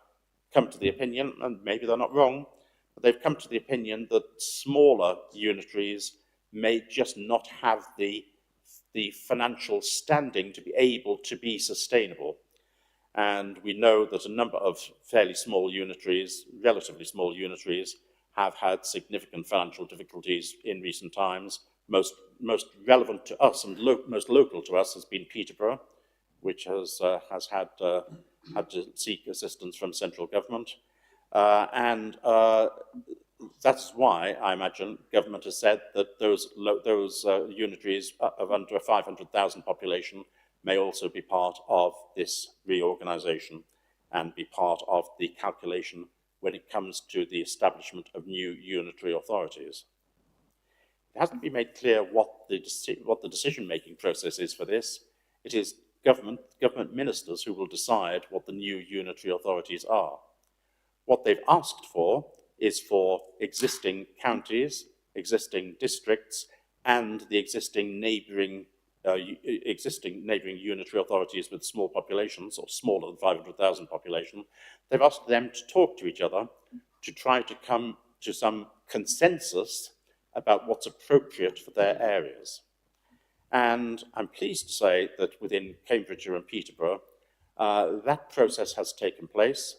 come to the opinion, and maybe they're not wrong, but they've come to the opinion that smaller unitaries may just not have the financial standing to be able to be sustainable. And we know that a number of fairly small unitaries, relatively small unitaries, have had significant financial difficulties in recent times. Most relevant to us and most local to us has been Peterborough, which has had to seek assistance from central government. That's why, I imagine, government has said that those unitaries of under a 500,000 population may also be part of this reorganisation and be part of the calculation when it comes to the establishment of new unitary authorities. It hasn't been made clear what the decision-making process is for this. It is government ministers who will decide what the new unitary authorities are. What they've asked for is for existing counties, existing districts, and the existing neighbouring unitary authorities with small populations, or smaller than 500,000 population. They've asked them to talk to each other to try to come to some consensus about what's appropriate for their areas. And I'm pleased to say that within Cambridgeshire and Peterborough, that process has taken place,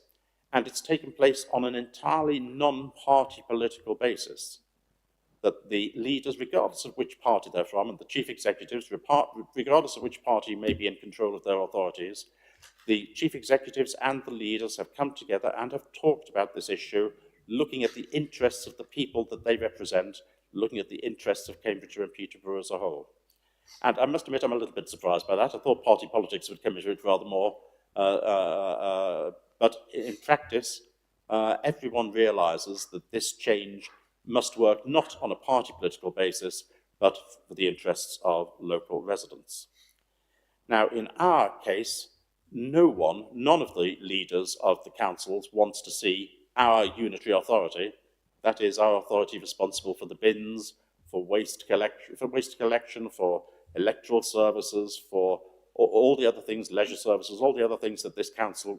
and it's taken place on an entirely non-party political basis. That the leaders, regardless of which party they're from, and the chief executives, regardless of which party may be in control of their authorities, the chief executives and the leaders have come together and have talked about this issue, looking at the interests of the people that they represent, looking at the interests of Cambridgeshire and Peterborough as a whole. And I must admit I'm a little bit surprised by that. I thought party politics would come into it rather more, but in practice, everyone realises that this change must work not on a party political basis, but for the interests of local residents. Now, in our case, none of the leaders of the councils wants to see our unitary authority, that is our authority responsible for the bins, for waste collection, for electoral services, for all the other things, leisure services, all the other things that this council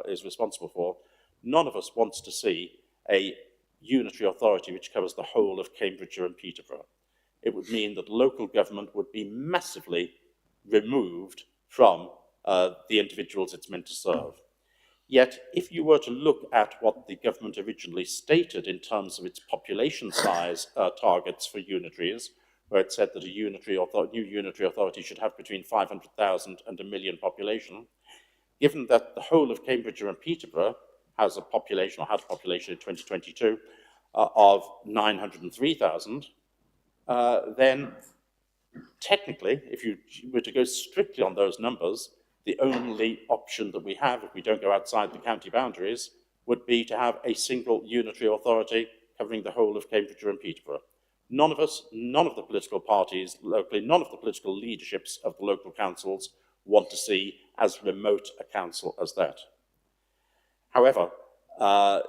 is responsible for. None of us wants to see a unitary authority which covers the whole of Cambridgeshire and Peterborough. It would mean that local government would be massively removed from the individuals it's meant to serve. Yet, if you were to look at what the government originally stated in terms of its population size targets for unitaries, where it said that a new unitary authority should have between 500,000 and 1 million population, given that the whole of Cambridgeshire and Peterborough has a population, or had a population in 2022, of 903,000, then technically, if you were to go strictly on those numbers, the only option that we have, if we don't go outside the county boundaries, would be to have a single unitary authority covering the whole of Cambridgeshire and Peterborough. None of us, none of the political parties locally, none of the political leaderships of the local councils want to see as remote a council as that. However,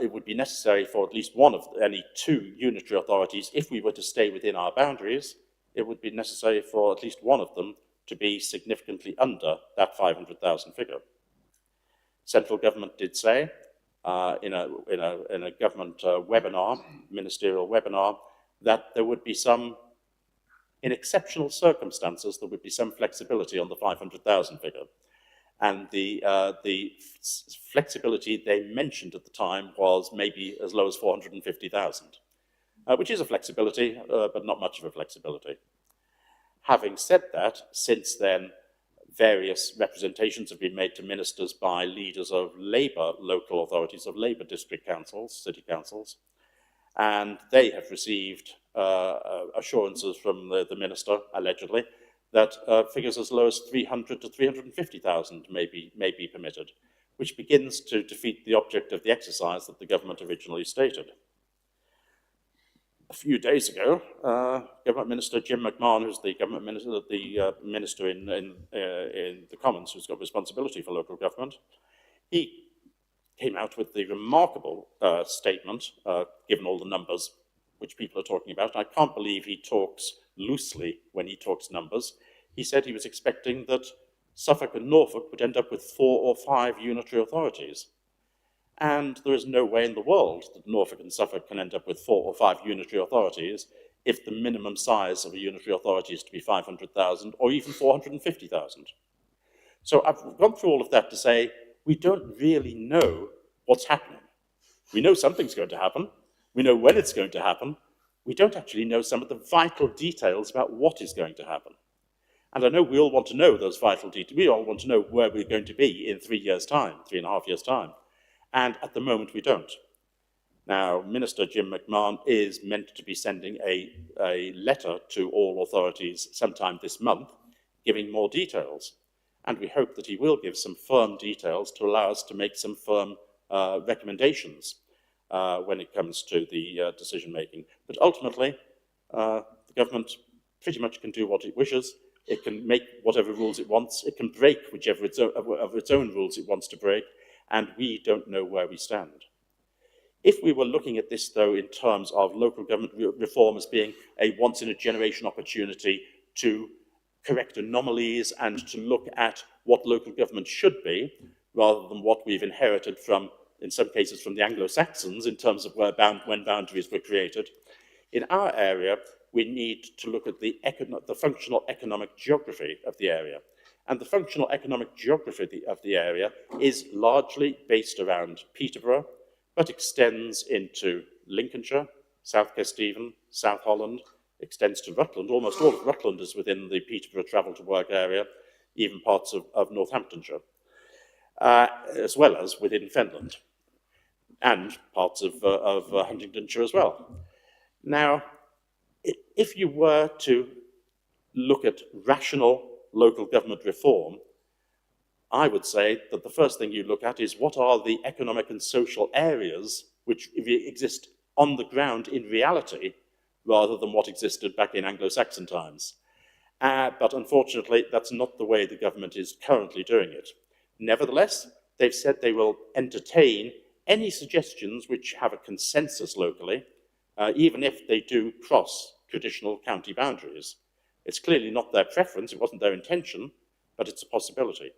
it would be necessary for at least one of any two unitary authorities, if we were to stay within our boundaries, it would be necessary for at least one of them to be significantly under that 500,000 figure. Central government did say in a government webinar, ministerial webinar, that there would be some, in exceptional circumstances, there would be some flexibility on the 500,000 figure. And the flexibility they mentioned at the time was maybe as low as 450,000, which is a flexibility, but not much of a flexibility. Having said that, since then, various representations have been made to ministers by leaders of Labour local authorities, of Labour district councils, city councils, and they have received assurances from the minister, allegedly, that figures as low as 300 to 350,000 may be permitted, which begins to defeat the object of the exercise that the government originally stated. A few days ago, Government Minister Jim McMahon, who's the government minister, minister in the Commons, who's got responsibility for local government, he came out with the remarkable statement, given all the numbers which people are talking about. I can't believe he talks loosely when he talks numbers. He said he was expecting that Suffolk and Norfolk would end up with 4 or 5 unitary authorities. And there is no way in the world that Norfolk and Suffolk can end up with 4 or 5 unitary authorities if the minimum size of a unitary authority is to be 500,000 or even 450,000. So I've gone through all of that to say we don't really know what's happening. We know something's going to happen. We know when it's going to happen. We don't actually know some of the vital details about what is going to happen. And I know we all want to know those vital details. We all want to know where we're going to be in 3 years' time, 3.5 years' time. And at the moment, we don't. Now, Minister Jim McMahon is meant to be sending a letter to all authorities sometime this month, giving more details. And we hope that he will give some firm details to allow us to make some firm recommendations when it comes to the decision-making. But ultimately, the government pretty much can do what it wishes. It can make whatever rules it wants. It can break whichever of its own rules it wants to break. And we don't know where we stand. If we were looking at this, though, in terms of local government reform as being a once-in-a-generation opportunity to correct anomalies and to look at what local government should be, rather than what we've inherited from, in some cases, from the Anglo-Saxons in terms of when boundaries were created, in our area, we need to look at the functional economic geography of the area. And the functional economic geography of the area is largely based around Peterborough, but extends into Lincolnshire, South Kesteven, South Holland, extends to Rutland. Almost all of Rutland is within the Peterborough travel to work area, even parts of Northamptonshire, as well as within Fenland, and parts of Huntingdonshire as well. Now, if you were to look at rational local government reform, I would say that the first thing you look at is what are the economic and social areas which exist on the ground in reality, rather than what existed back in Anglo-Saxon times. But unfortunately, that's not the way the government is currently doing it. Nevertheless, they've said they will entertain any suggestions which have a consensus locally, even if they do cross traditional county boundaries. It's clearly not their preference, it wasn't their intention, but it's a possibility.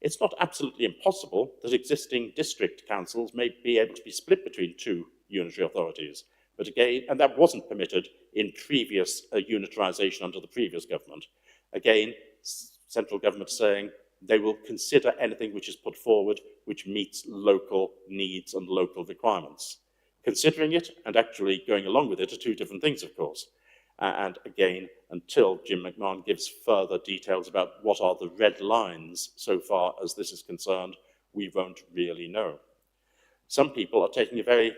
It's not absolutely impossible that existing district councils may be able to be split between 2 unitary authorities. But again, and that wasn't permitted in previous unitarisation under the previous government. Again, central government saying they will consider anything which is put forward which meets local needs and local requirements. Considering it and actually going along with it are 2 different things, of course. And again, until Jim McMahon gives further details about what are the red lines so far as this is concerned, we won't really know. Some people are taking a very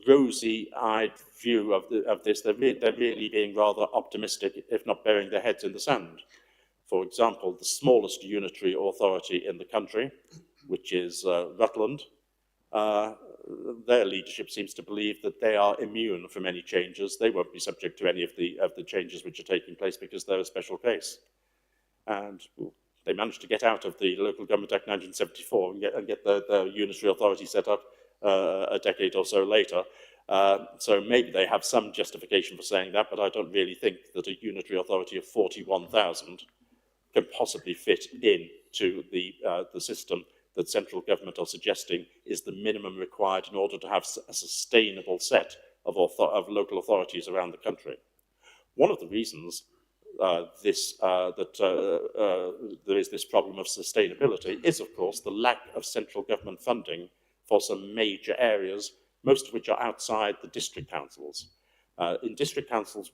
rosy-eyed view of this. They're really being rather optimistic, if not burying their heads in the sand. For example, the smallest unitary authority in the country, which is Rutland, their leadership seems to believe that they are immune from any changes. They won't be subject to any of the changes which are taking place because they're a special case. And we'll They managed to get out of the Local Government Act 1974 and get the unitary authority set up a decade or so later. So maybe they have some justification for saying that, but I don't really think that a unitary authority of 41,000 can possibly fit into the system that central government are suggesting is the minimum required in order to have a sustainable set of local authorities around the country. One of the reasons that there is this problem of sustainability is, of course, the lack of central government funding for some major areas, most of which are outside the district councils. In district councils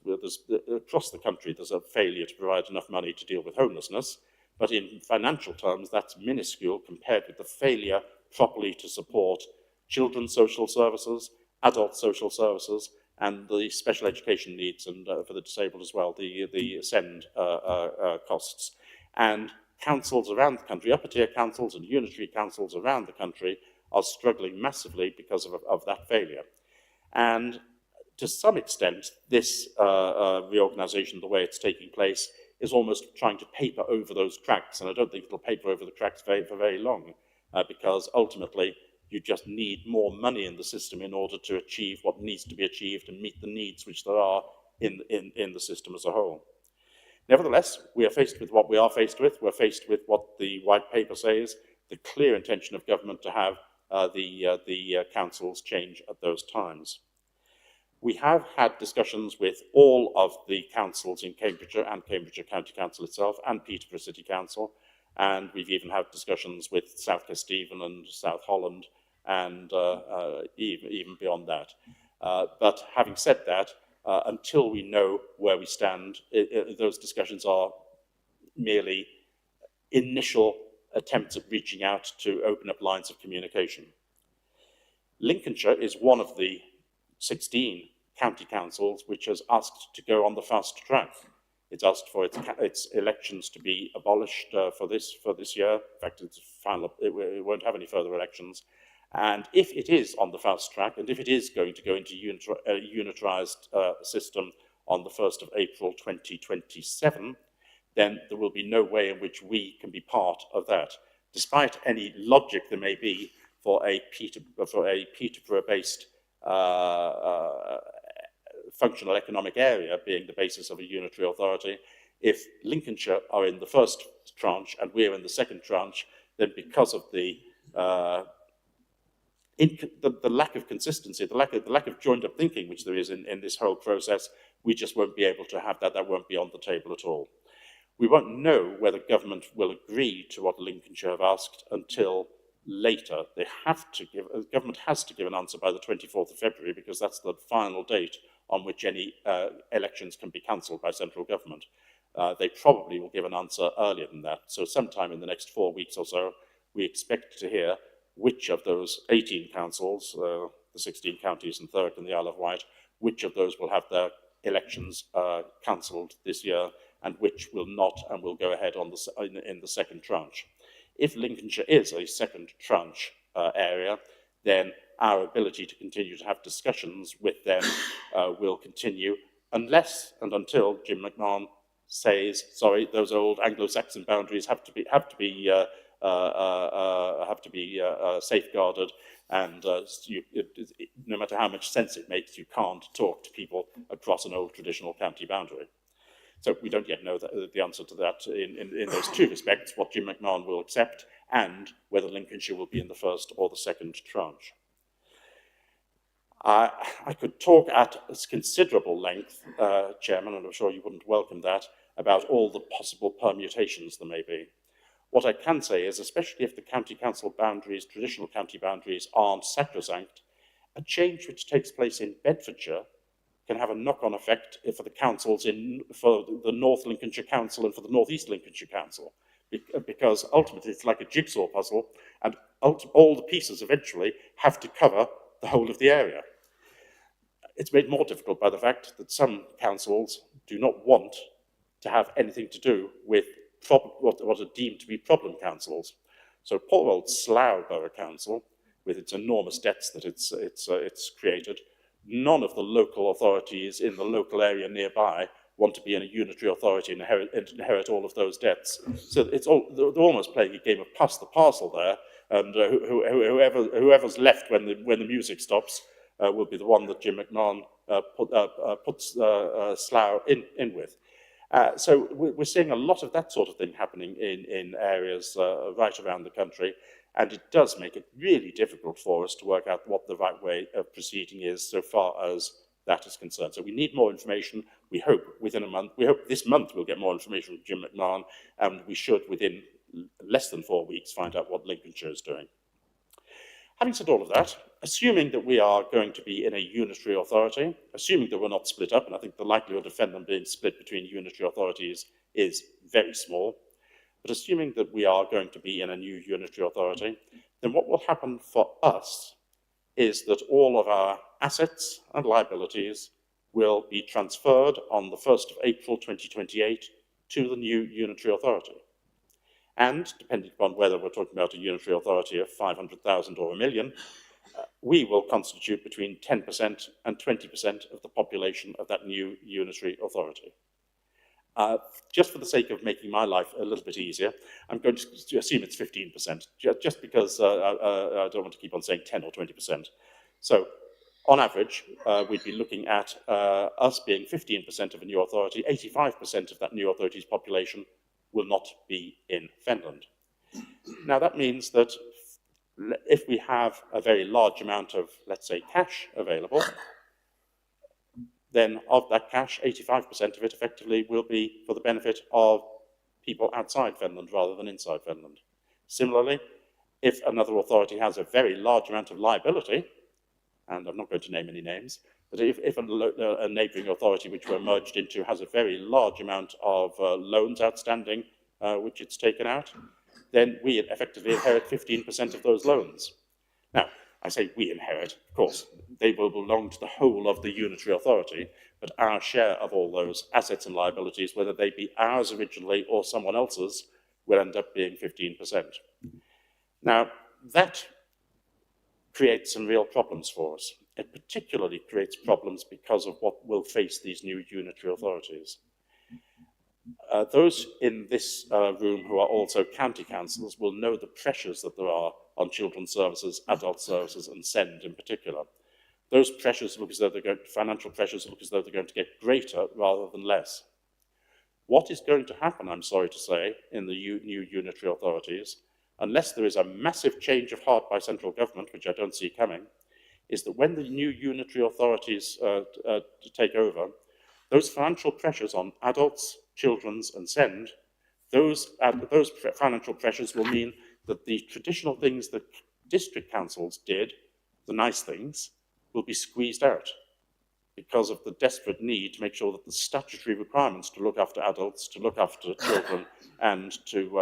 across the country, there's a failure to provide enough money to deal with homelessness, but in financial terms, that's minuscule compared with the failure properly to support children's social services, adult social services, and the special education needs, and for the disabled as well, the SEND costs. And councils around the country, upper tier councils and unitary councils around the country are struggling massively because of that failure. And to some extent, this reorganisation, the way it's taking place, is almost trying to paper over those cracks. And I don't think it'll paper over the cracks for very long, because ultimately you just need more money in the system in order to achieve what needs to be achieved and meet the needs which there are in the system as a whole. Nevertheless, we are faced with what we are faced with. We're faced with what the white paper says, the clear intention of government to have the councils change at those times. We have had discussions with all of the councils in Cambridgeshire and Cambridgeshire County Council itself and Peterborough City Council, and we've even had discussions with South Kesteven and South Holland and even beyond that. But having said that, until we know where we stand, those discussions are merely initial attempts at reaching out to open up lines of communication. Lincolnshire is one of the 16 county councils which has asked to go on the fast track. It's asked for its elections to be abolished for this year. In fact, it's final. It won't have any further elections. And if it is on the fast track, and if it is going to go into a unitarised system on the 1st of April 2027, then there will be no way in which we can be part of that, despite any logic there may be for a Peterborough-based functional economic area being the basis of a unitary authority. If Lincolnshire are in the first tranche and we're in the second tranche, then because of the lack of consistency, the lack of joined-up thinking which there is in this whole process, we just won't be able to have that. That won't be on the table at all. We won't know whether government will agree to what Lincolnshire have asked until later. Government has to give an answer by the 24th of February because that's the final date on which any elections can be cancelled by central government. They probably will give an answer earlier than that. So sometime in the next 4 weeks or so, we expect to hear which of those 18 councils, the 16 counties and Thurrock and the Isle of Wight, which of those will have their elections cancelled this year and which will not and will go ahead in the second tranche. If Lincolnshire is a second tranche area, then our ability to continue to have discussions with them will continue unless and until Jim McMahon says, sorry, those old Anglo-Saxon boundaries have to be safeguarded, and no matter how much sense it makes, you can't talk to people across an old traditional county boundary. So we don't yet know the answer to that in those two respects, what Jim McMahon will accept and whether Lincolnshire will be in the first or the second tranche. I could talk at considerable length, Chairman, and I'm sure you wouldn't welcome that, about all the possible permutations there may be. What I can say is, especially if the county council boundaries, traditional county boundaries, aren't sacrosanct, a change which takes place in Bedfordshire can have a knock-on effect for the councils for the North Lincolnshire Council and for the North East Lincolnshire Council, because ultimately it's like a jigsaw puzzle, and all the pieces eventually have to cover the whole of the area. It's made more difficult by the fact that some councils do not want to have anything to do with what are deemed to be problem councils. So poor old Slough Borough Council, with its enormous debts that it's created, none of the local authorities in the local area nearby want to be in a unitary authority and inherit all of those debts. So they're almost playing a game of pass the parcel there, and whoever's left when the music stops will be the one that Jim McMahon puts Slough in with. So we're seeing a lot of that sort of thing happening in areas right around the country, and it does make it really difficult for us to work out what the right way of proceeding is so far as that is concerned. So we need more information. We hope within a month, we hope this month we'll get more information from Jim McMahon, and we should within less than 4 weeks find out what Lincolnshire is doing. Having said all of that, assuming that we are going to be in a unitary authority, assuming that we're not split up, and I think the likelihood of Fenland being split between unitary authorities is very small, but assuming that we are going to be in a new unitary authority, then what will happen for us is that all of our assets and liabilities will be transferred on the 1st of April 2028 to the new unitary authority. And, depending upon whether we're talking about a unitary authority of 500,000 or 1 million, we will constitute between 10% and 20% of the population of that new unitary authority. Just for the sake of making my life a little bit easier, I'm going to assume it's 15%, just because I don't want to keep on saying 10 or 20%. So, on average, we'd be looking at us being 15% of a new authority. 85% of that new authority's population will not be in Fenland. Now, that means that if we have a very large amount of, let's say, cash available, then of that cash, 85% of it effectively will be for the benefit of people outside Fenland rather than inside Fenland. Similarly, if another authority has a very large amount of liability, and I'm not going to name any names, but if a neighbouring authority which we're merged into has a very large amount of loans outstanding which it's taken out, then we effectively inherit 15% of those loans. Now, I say we inherit, of course, they will belong to the whole of the unitary authority, but our share of all those assets and liabilities, whether they be ours originally or someone else's, will end up being 15%. Now, that creates some real problems for us. It particularly creates problems because of what will face these new unitary authorities. Those in this room who are also county councils will know the pressures that there are on children's services, adult services, and SEND in particular. Those pressures look as though financial pressures look as though they're going to get greater rather than less. What is going to happen, I'm sorry to say, in the new unitary authorities, unless there is a massive change of heart by central government, which I don't see coming, is that when the new unitary authorities take over, those financial pressures on adults, children's, and SEND, those financial pressures will mean that the traditional things that district councils did, the nice things, will be squeezed out because of the desperate need to make sure that the statutory requirements to look after adults, to look after children, and to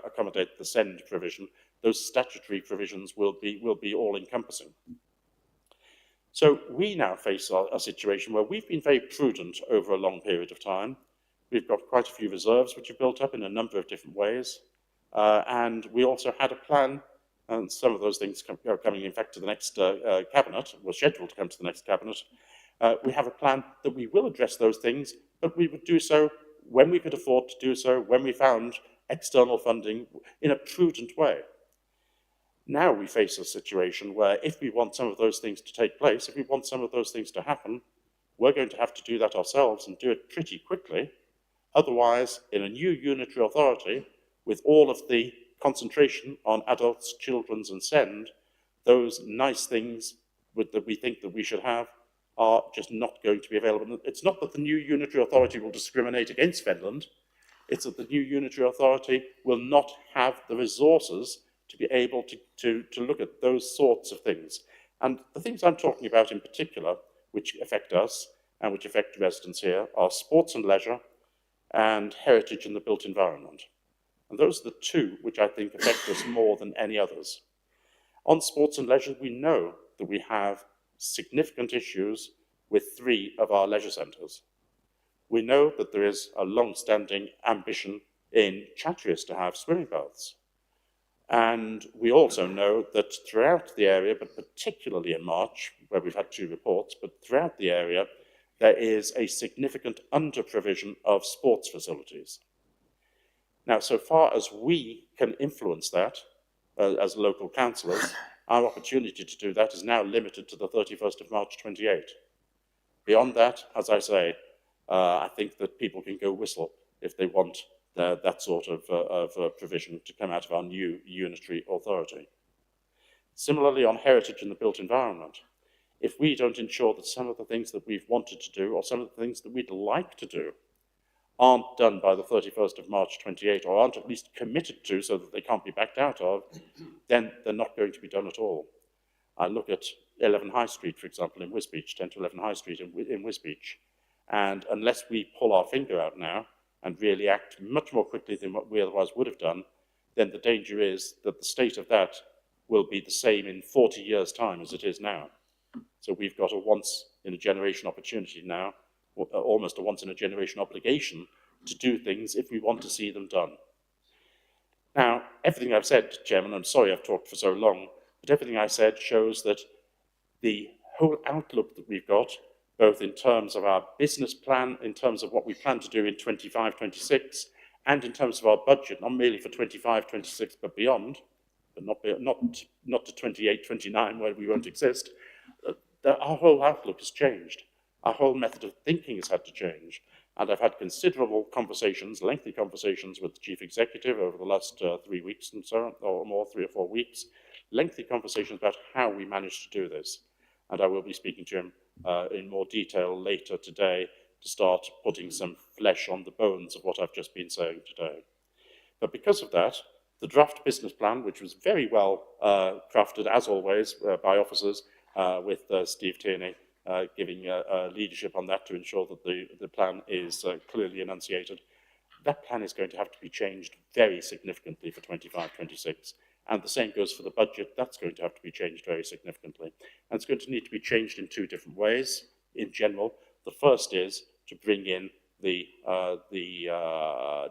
accommodate the SEND provision, those statutory provisions will be all-encompassing. So we now face a situation where we've been very prudent over a long period of time. We've got quite a few reserves which have built up in a number of different ways. And we also had a plan, and some of those things are coming, in fact, to the next cabinet, were scheduled to come to the next cabinet. We have a plan that we will address those things, but we would do so when we could afford to do so, when we found external funding in a prudent way. Now we face a situation where if we want some of those things to take place, if we want some of those things to happen, we're going to have to do that ourselves and do it pretty quickly. Otherwise, in a new unitary authority, with all of the concentration on adults, children's, and SEND, those nice things that we think that we should have are just not going to be available. It's not that the new unitary authority will discriminate against Fenland, it's that the new unitary authority will not have the resources to be able to look at those sorts of things. And the things I'm talking about in particular, which affect us and which affect residents here, are sports and leisure and heritage and the built environment. And those are the two which I think affect us more than any others. On sports and leisure, we know that we have significant issues with 3 of our leisure centres. We know that there is a long-standing ambition in Chatteris to have swimming baths. And we also know that throughout the area, but particularly in March, where we've had 2 reports, but throughout the area, there is a significant under-provision of sports facilities. Now, so far as we can influence that as local councillors, our opportunity to do that is now limited to the 31st of March 28. Beyond that, as I say, I think that people can go whistle if they want that sort of provision to come out of our new unitary authority. Similarly, on heritage and the built environment, if we don't ensure that some of the things that we've wanted to do or some of the things that we'd like to do aren't done by the 31st of March 28 or aren't at least committed to so that they can't be backed out of, then they're not going to be done at all. I look at 11 High Street, for example, in Wisbech, 10 to 11 High Street in Wisbech, and unless we pull our finger out now and really act much more quickly than what we otherwise would have done, then the danger is that the state of that will be the same in 40 years' time as it is now. So we've got a once-in-a-generation opportunity now, almost a once-in-a-generation obligation to do things if we want to see them done. Now, everything I've said, Chairman, I'm sorry I've talked for so long, but everything I said shows that the whole outlook that we've got, both in terms of our business plan, in terms of what we plan to do in 25-26, and in terms of our budget, not merely for 25-26, but beyond, but not to 28-29 where we won't exist, our whole outlook has changed. Our whole method of thinking has had to change. And I've had considerable conversations, lengthy conversations with the Chief Executive over the last 3 weeks and so on, or more, 3 or 4 weeks, lengthy conversations about how we managed to do this. And I will be speaking to him in more detail later today to start putting some flesh on the bones of what I've just been saying today. But because of that, the draft business plan, which was very well crafted, as always, by officers, with Steve Tierney giving leadership on that to ensure that the plan is clearly enunciated, that plan is going to have to be changed very significantly for 25-26. And the same goes for the budget. That's going to have to be changed very significantly. And it's going to need to be changed in 2 different ways. In general, the first is to bring in the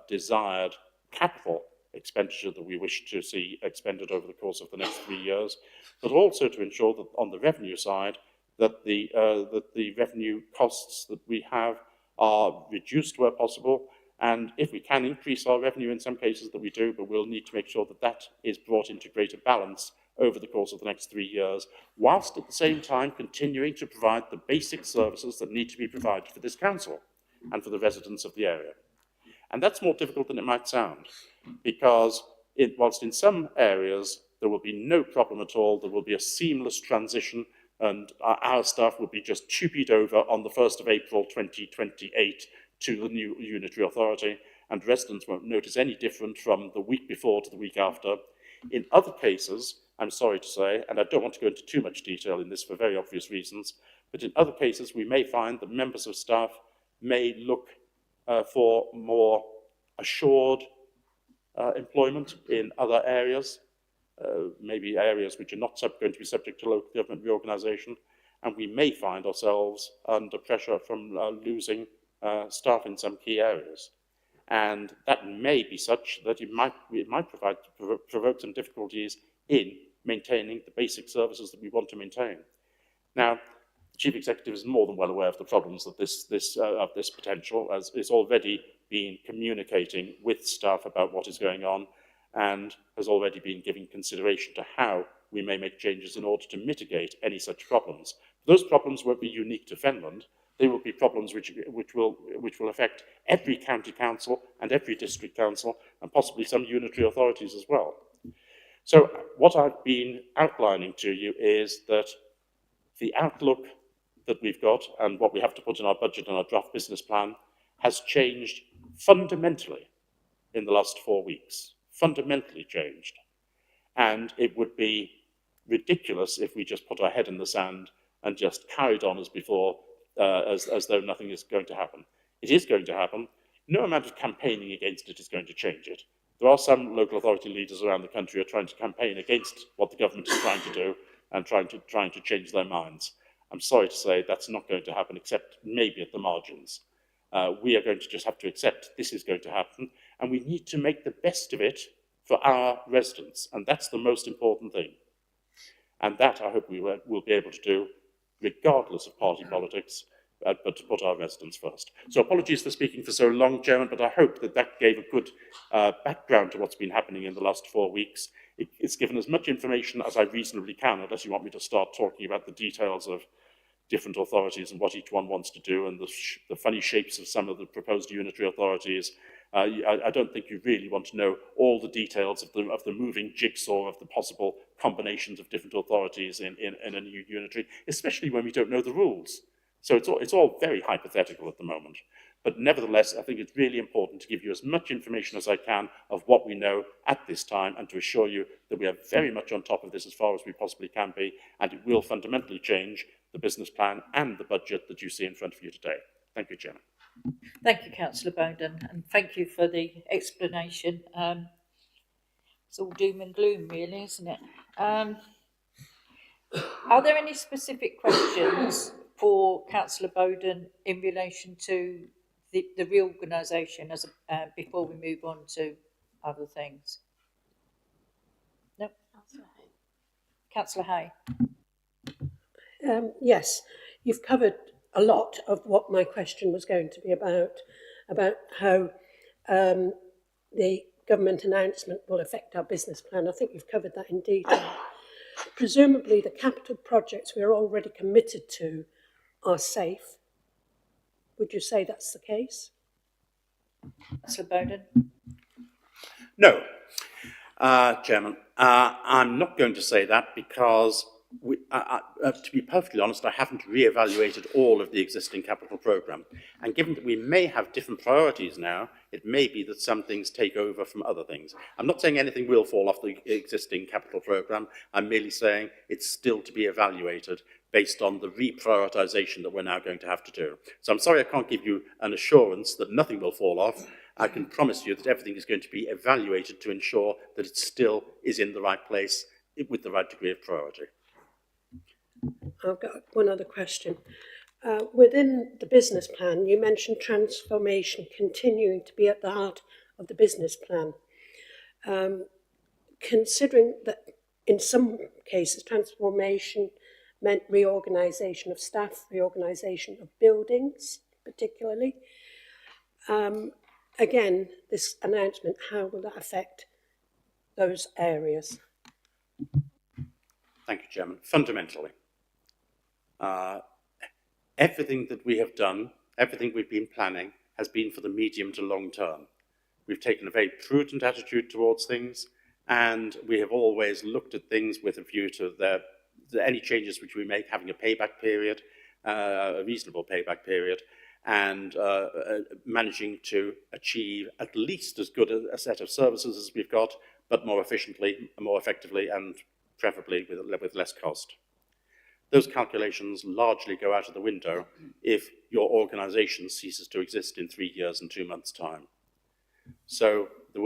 desired capital expenditure that we wish to see expended over the course of the next 3 years, but also to ensure that on the revenue side, that the revenue costs that we have are reduced where possible, and if we can increase our revenue in some cases that we do, but we'll need to make sure that that is brought into greater balance over the course of the next 3 years, whilst at the same time continuing to provide the basic services that need to be provided for this council and for the residents of the area. And that's more difficult than it might sound, because whilst in some areas there will be no problem at all, there will be a seamless transition, and our staff will be just tupied over on the 1st of April 2028 to the new unitary authority, and residents won't notice any different from the week before to the week after. In other cases, I'm sorry to say, and I don't want to go into too much detail in this for very obvious reasons, but in other cases we may find that members of staff may look for more assured employment in other areas, maybe areas which are not going to be subject to local government reorganisation, and we may find ourselves under pressure from losing staff in some key areas. And that may be such that it might provoke some difficulties in maintaining the basic services that we want to maintain. Now, the Chief Executive is more than well aware of the problems of this potential, as it's already been communicating with staff about what is going on, and has already been giving consideration to how we may make changes in order to mitigate any such problems. Those problems won't be unique to Fenland. They will be problems which will affect every county council and every district council, and possibly some unitary authorities as well. So what I've been outlining to you is that the outlook that we've got and what we have to put in our budget and our draft business plan has changed fundamentally in the last 4 weeks. Fundamentally changed. And it would be ridiculous if we just put our head in the sand and just carried on as before, as though nothing is going to happen. It is going to happen. No amount of campaigning against it is going to change it. There are some local authority leaders around the country who are trying to campaign against what the government is trying to do and trying to change their minds. I'm sorry to say that's not going to happen, except maybe at the margins. We are going to just have to accept this is going to happen, and we need to make the best of it for our residents, and that's the most important thing. And that I hope we will be able to do, regardless of party politics, but to put our residents first. So apologies for speaking for so long, Chairman, but I hope that that gave a good background to what's been happening in the last 4 weeks. It's given as much information as I reasonably can, unless you want me to start talking about the details of different authorities and what each one wants to do and the funny shapes of some of the proposed unitary authorities. I don't think you really want to know all the details of the moving jigsaw of the possible combinations of different authorities in a new unitary, especially when we don't know the rules. So it's all very hypothetical at the moment. But nevertheless, I think it's really important to give you as much information as I can of what we know at this time and to assure you that we are very much on top of this as far as we possibly can be, and it will fundamentally change the business plan and the budget that you see in front of you today. Thank you, Chairman. Thank you, Councillor Bowden, and thank you for the explanation. It's all doom and gloom, really, isn't it? Are there any specific questions for Councillor Bowden in relation to the reorganisation before we move on to other things? No? Councillor Hay. Yes, you've covered a lot of what my question was going to be about how the government announcement will affect our business plan. I think you've covered that in detail. Presumably the capital projects we're already committed to are safe. Would you say that's the case? Councillor Bowden. No, Chairman, I'm not going to say that because, to be perfectly honest, I haven't re-evaluated all of the existing capital programme. And given that we may have different priorities now, it may be that some things take over from other things. I'm not saying anything will fall off the existing capital programme. I'm merely saying it's still to be evaluated based on the reprioritisation that we're now going to have to do. So I'm sorry I can't give you an assurance that nothing will fall off. I can promise you that everything is going to be evaluated to ensure that it still is in the right place with the right degree of priority. I've got one other question. Within the business plan, you mentioned transformation continuing to be at the heart of the business plan. Considering that in some cases transformation meant reorganisation of staff, reorganisation of buildings particularly. Again, this announcement, how will that affect those areas? Thank you, Chairman. Fundamentally, everything that we have done, everything we've been planning, has been for the medium to long term. We've taken a very prudent attitude towards things, and we have always looked at things with a view to any changes which we make having a payback period, a reasonable payback period, and managing to achieve at least as good a set of services as we've got, but more efficiently, more effectively, and preferably with less cost. Those calculations largely go out of the window if your organisation ceases to exist in 3 years and 2 months' time. So there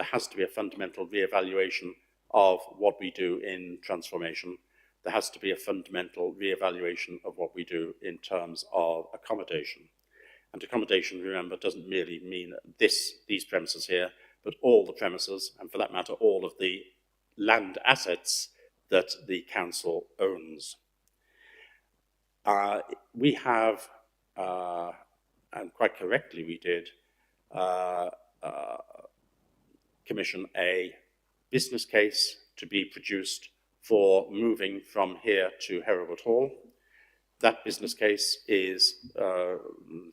has to be a fundamental re-evaluation of what we do in transformation. There has to be a fundamental re-evaluation of what we do in terms of accommodation. And accommodation, remember, doesn't merely mean these premises here, but all the premises, and for that matter, all of the land assets that the council owns. We have, and quite correctly we did, commission a business case to be produced for moving from here to Hereward Hall. That business case is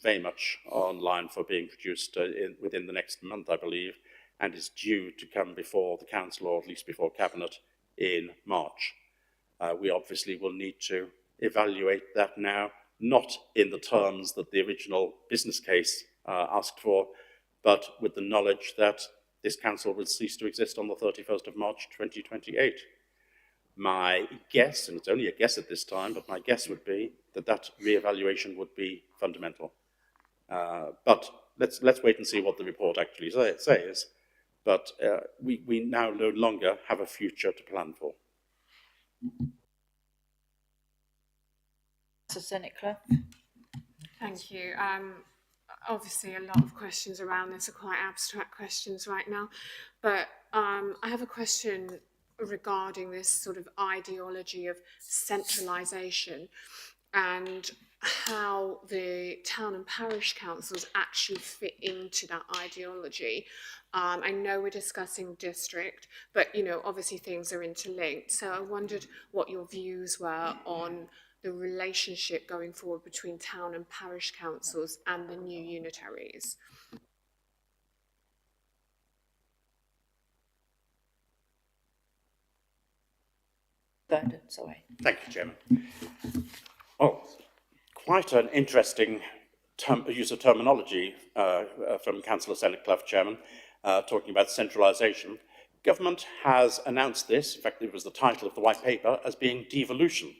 very much online for being produced within the next month, I believe, and is due to come before the council, or at least before cabinet, in March. We obviously will need to evaluate that now, not in the terms that the original business case asked for, but with the knowledge that this council will cease to exist on the 31st of March 2028. My guess, and it's only a guess at this time, but my guess would be that that re-evaluation would be fundamental. But let's wait and see what the report actually says. But we now no longer have a future to plan for. Seneca. Thank you. Obviously, a lot of questions around this are quite abstract questions right now, but I have a question regarding this sort of ideology of centralisation and how the town and parish councils actually fit into that ideology. I know we're discussing district, but you know, obviously things are interlinked. So I wondered what your views were on the relationship going forward between town and parish councils and the new unitaries. Burden, sorry. Thank you, Chairman. Oh, quite an interesting use of terminology from Councillor Senate Clough, Chairman, talking about centralisation. Government has announced this, in fact it was the title of the white paper, as being devolution.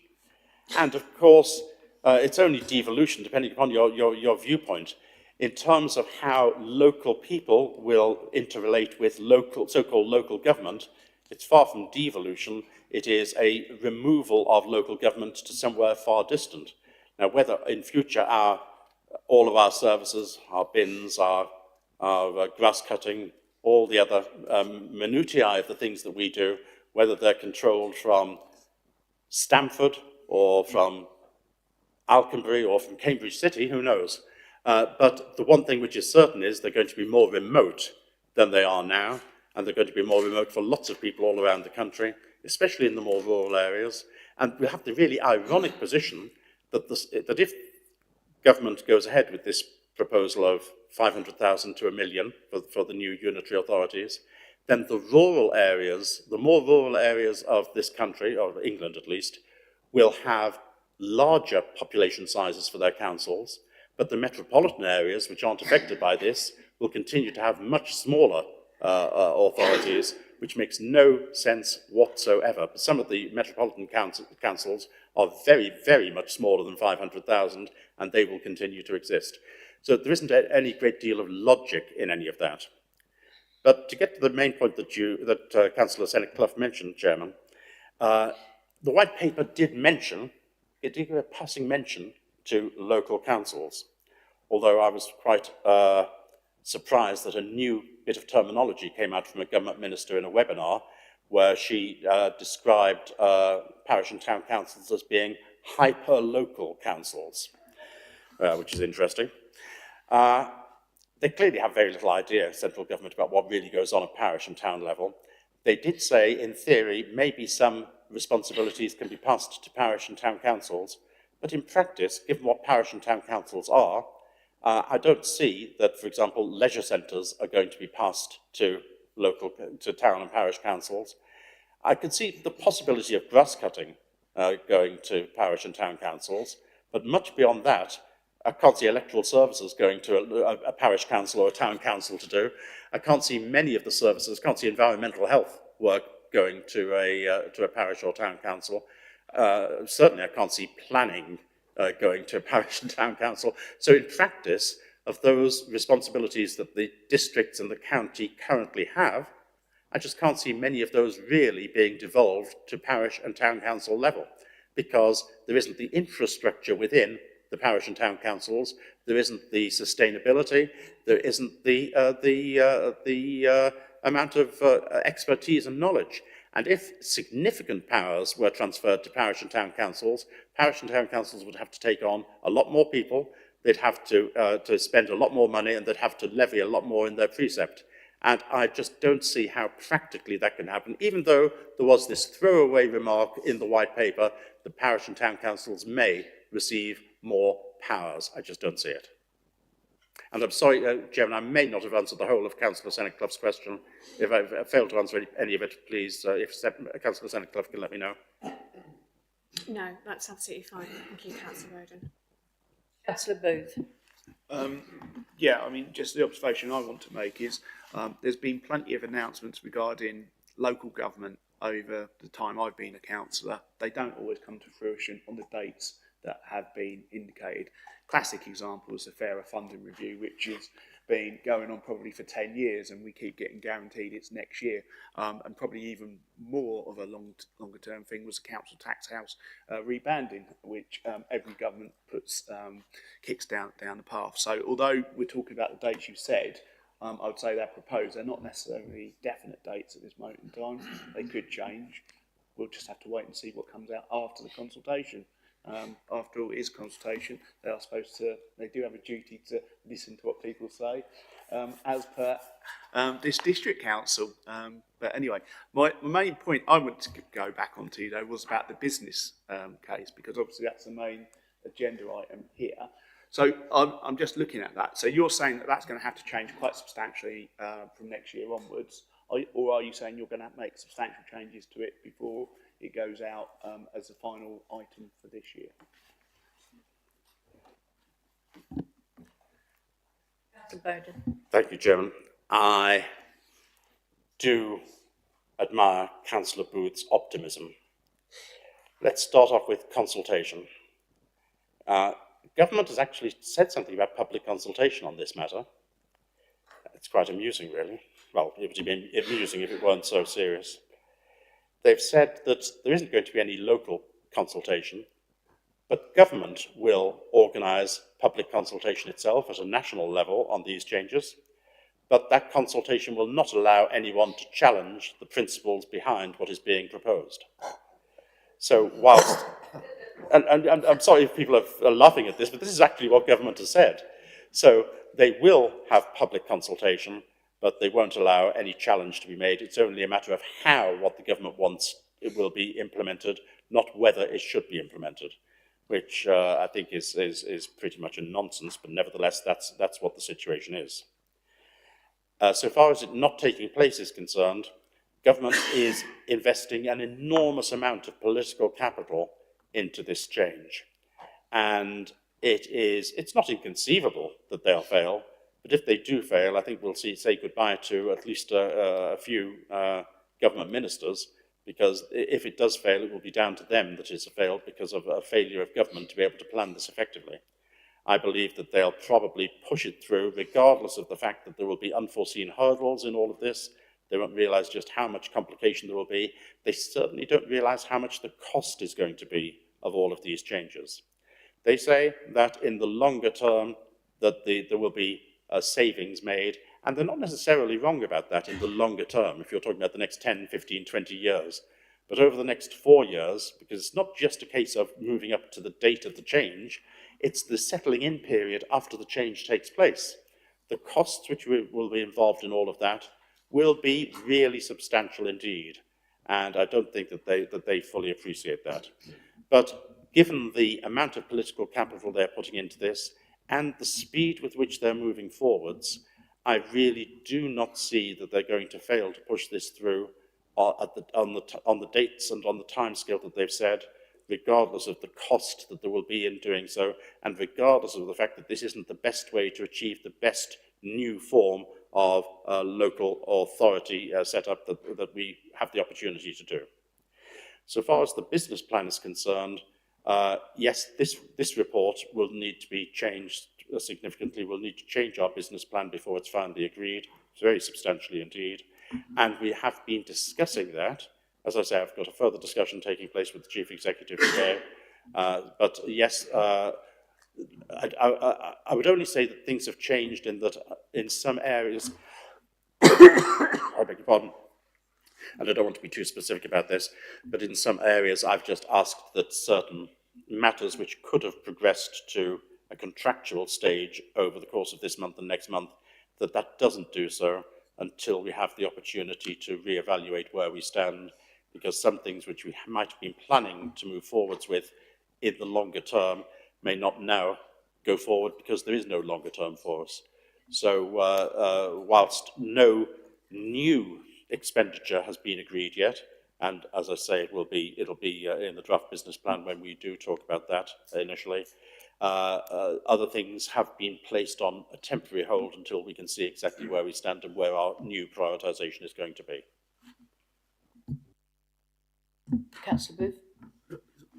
And of course, it's only devolution, depending upon your viewpoint, in terms of how local people will interrelate with so-called local government. It's far from devolution, it is a removal of local government to somewhere far distant. Now, whether in future all of our services, our bins, our grass cutting, all the other minutiae of the things that we do, whether they're controlled from Stamford or from Alconbury or from Cambridge City, who knows? But the one thing which is certain is they're going to be more remote than they are now, and they're going to be more remote for lots of people all around the country, especially in the more rural areas. And we have the really ironic position that, that if government goes ahead with this proposal of 500,000 to 1 million for the new unitary authorities, then the rural areas, the more rural areas of this country, or England at least, will have larger population sizes for their councils, but the metropolitan areas, which aren't affected by this, will continue to have much smaller authorities, which makes no sense whatsoever. Some of the metropolitan councils are very, very much smaller than 500,000, and they will continue to exist. So there isn't any great deal of logic in any of that. But to get to the main point that Councillor Senate Clough mentioned, Chairman, the white paper did mention, it did give a passing mention to local councils, although I was quite surprised that a new bit of terminology came out from a government minister in a webinar where she described parish and town councils as being hyper-local councils, which is interesting. They clearly have very little idea, central government, about what really goes on at parish and town level. They did say, in theory, maybe some responsibilities can be passed to parish and town councils, but in practice, given what parish and town councils are, I don't see that, for example, leisure centres are going to be passed to town and parish councils. I could see the possibility of grass cutting going to parish and town councils, but much beyond that, I can't see electoral services going to a parish council or a town council to do. I can't see many of the services, can't see environmental health work going to a parish or town council. Certainly I can't see planning going to a parish and town council. So in practice, of those responsibilities that the districts and the county currently have, I just can't see many of those really being devolved to parish and town council level, because there isn't the infrastructure within the parish and town councils, there isn't the sustainability, there isn't the amount of expertise and knowledge. And if significant powers were transferred to parish and town councils would have to take on a lot more people, they'd have to spend a lot more money, and they'd have to levy a lot more in their precept. And I just don't see how practically that can happen, even though there was this throwaway remark in the white paper that parish and town councils may receive more powers. I just don't see it. And I'm sorry, Chairman, I may not have answered the whole of Councillor Senate Clough's question. If I've failed to answer any of it, please, if Councillor Senate Clough can let me know. No, that's absolutely fine. Thank you, Councillor Roden. Councillor Booth. Yeah, I mean, just the observation I want to make is there's been plenty of announcements regarding local government over the time I've been a councillor. They don't always come to fruition on the dates that have been indicated. Classic example is the Fairer Funding Review, which has been going on probably for 10 years, and we keep getting guaranteed it's next year. And probably even more of a longer term thing was the council tax house rebanding, which every government kicks down the path. So although we're talking about the dates you said, I would say they're proposed. They're not necessarily definite dates at this moment in time. They could change. We'll just have to wait and see what comes out after the consultation. After all, it is consultation. They do have a duty to listen to what people say, as per this district council. But anyway, my main point I want to go back onto, though, was about the business case, because obviously that's the main agenda item here. So I'm just looking at that. So you're saying that that's going to have to change quite substantially from next year onwards, or are you saying you're going to make substantial changes to it before it goes out as a final item for this year? Thank you, Chairman. I do admire Councillor Booth's optimism. Let's start off with consultation. Government has actually said something about public consultation on this matter. It's quite amusing, really. Well, it would be amusing if it weren't so serious. They've said that there isn't going to be any local consultation, but government will organise public consultation itself at a national level on these changes, but that consultation will not allow anyone to challenge the principles behind what is being proposed. So whilst, and I'm sorry if people are laughing at this, but this is actually what government has said. So they will have public consultation, but they won't allow any challenge to be made. It's only a matter of how what the government wants it will be implemented, not whether it should be implemented, which I think is pretty much a nonsense, but nevertheless, that's what the situation is. So far as it not taking place is concerned, government is investing an enormous amount of political capital into this change. And it's not inconceivable that they'll fail, but if they do fail, I think we'll say goodbye to at least a few government ministers, because if it does fail, it will be down to them that it's failed because of a failure of government to be able to plan this effectively. I believe that they'll probably push it through, regardless of the fact that there will be unforeseen hurdles in all of this. They won't realise just how much complication there will be. They certainly don't realise how much the cost is going to be of all of these changes. They say that in the longer term that there will be savings made, and they're not necessarily wrong about that in the longer term, if you're talking about the next 10, 15, 20 years. But over the next 4 years, because it's not just a case of moving up to the date of the change, it's the settling in period after the change takes place. The costs which will be involved in all of that will be really substantial indeed, and I don't think that they fully appreciate that. But given the amount of political capital they're putting into this and the speed with which they're moving forwards, I really do not see that they're going to fail to push this through on the dates and on the timescale that they've said, regardless of the cost that there will be in doing so, and regardless of the fact that this isn't the best way to achieve the best new form of local authority setup that we have the opportunity to do. So far as the business plan is concerned, yes, this report will need to be changed significantly. We'll need to change our business plan before it's finally agreed, very substantially indeed. And we have been discussing that. As I say, I've got a further discussion taking place with the Chief Executive today. But yes, I would only say that things have changed in that in some areas, I beg your pardon, and I don't want to be too specific about this, but in some areas I've just asked that certain matters which could have progressed to a contractual stage over the course of this month and next month, that doesn't do so until we have the opportunity to reevaluate where we stand, because some things which we might have been planning to move forwards with in the longer term may not now go forward because there is no longer term for us. So whilst no new expenditure has been agreed yet, and as I say, it'll be in the draft business plan when we do talk about that initially, other things have been placed on a temporary hold until we can see exactly where we stand and where our new prioritisation is going to be. Councillor Booth.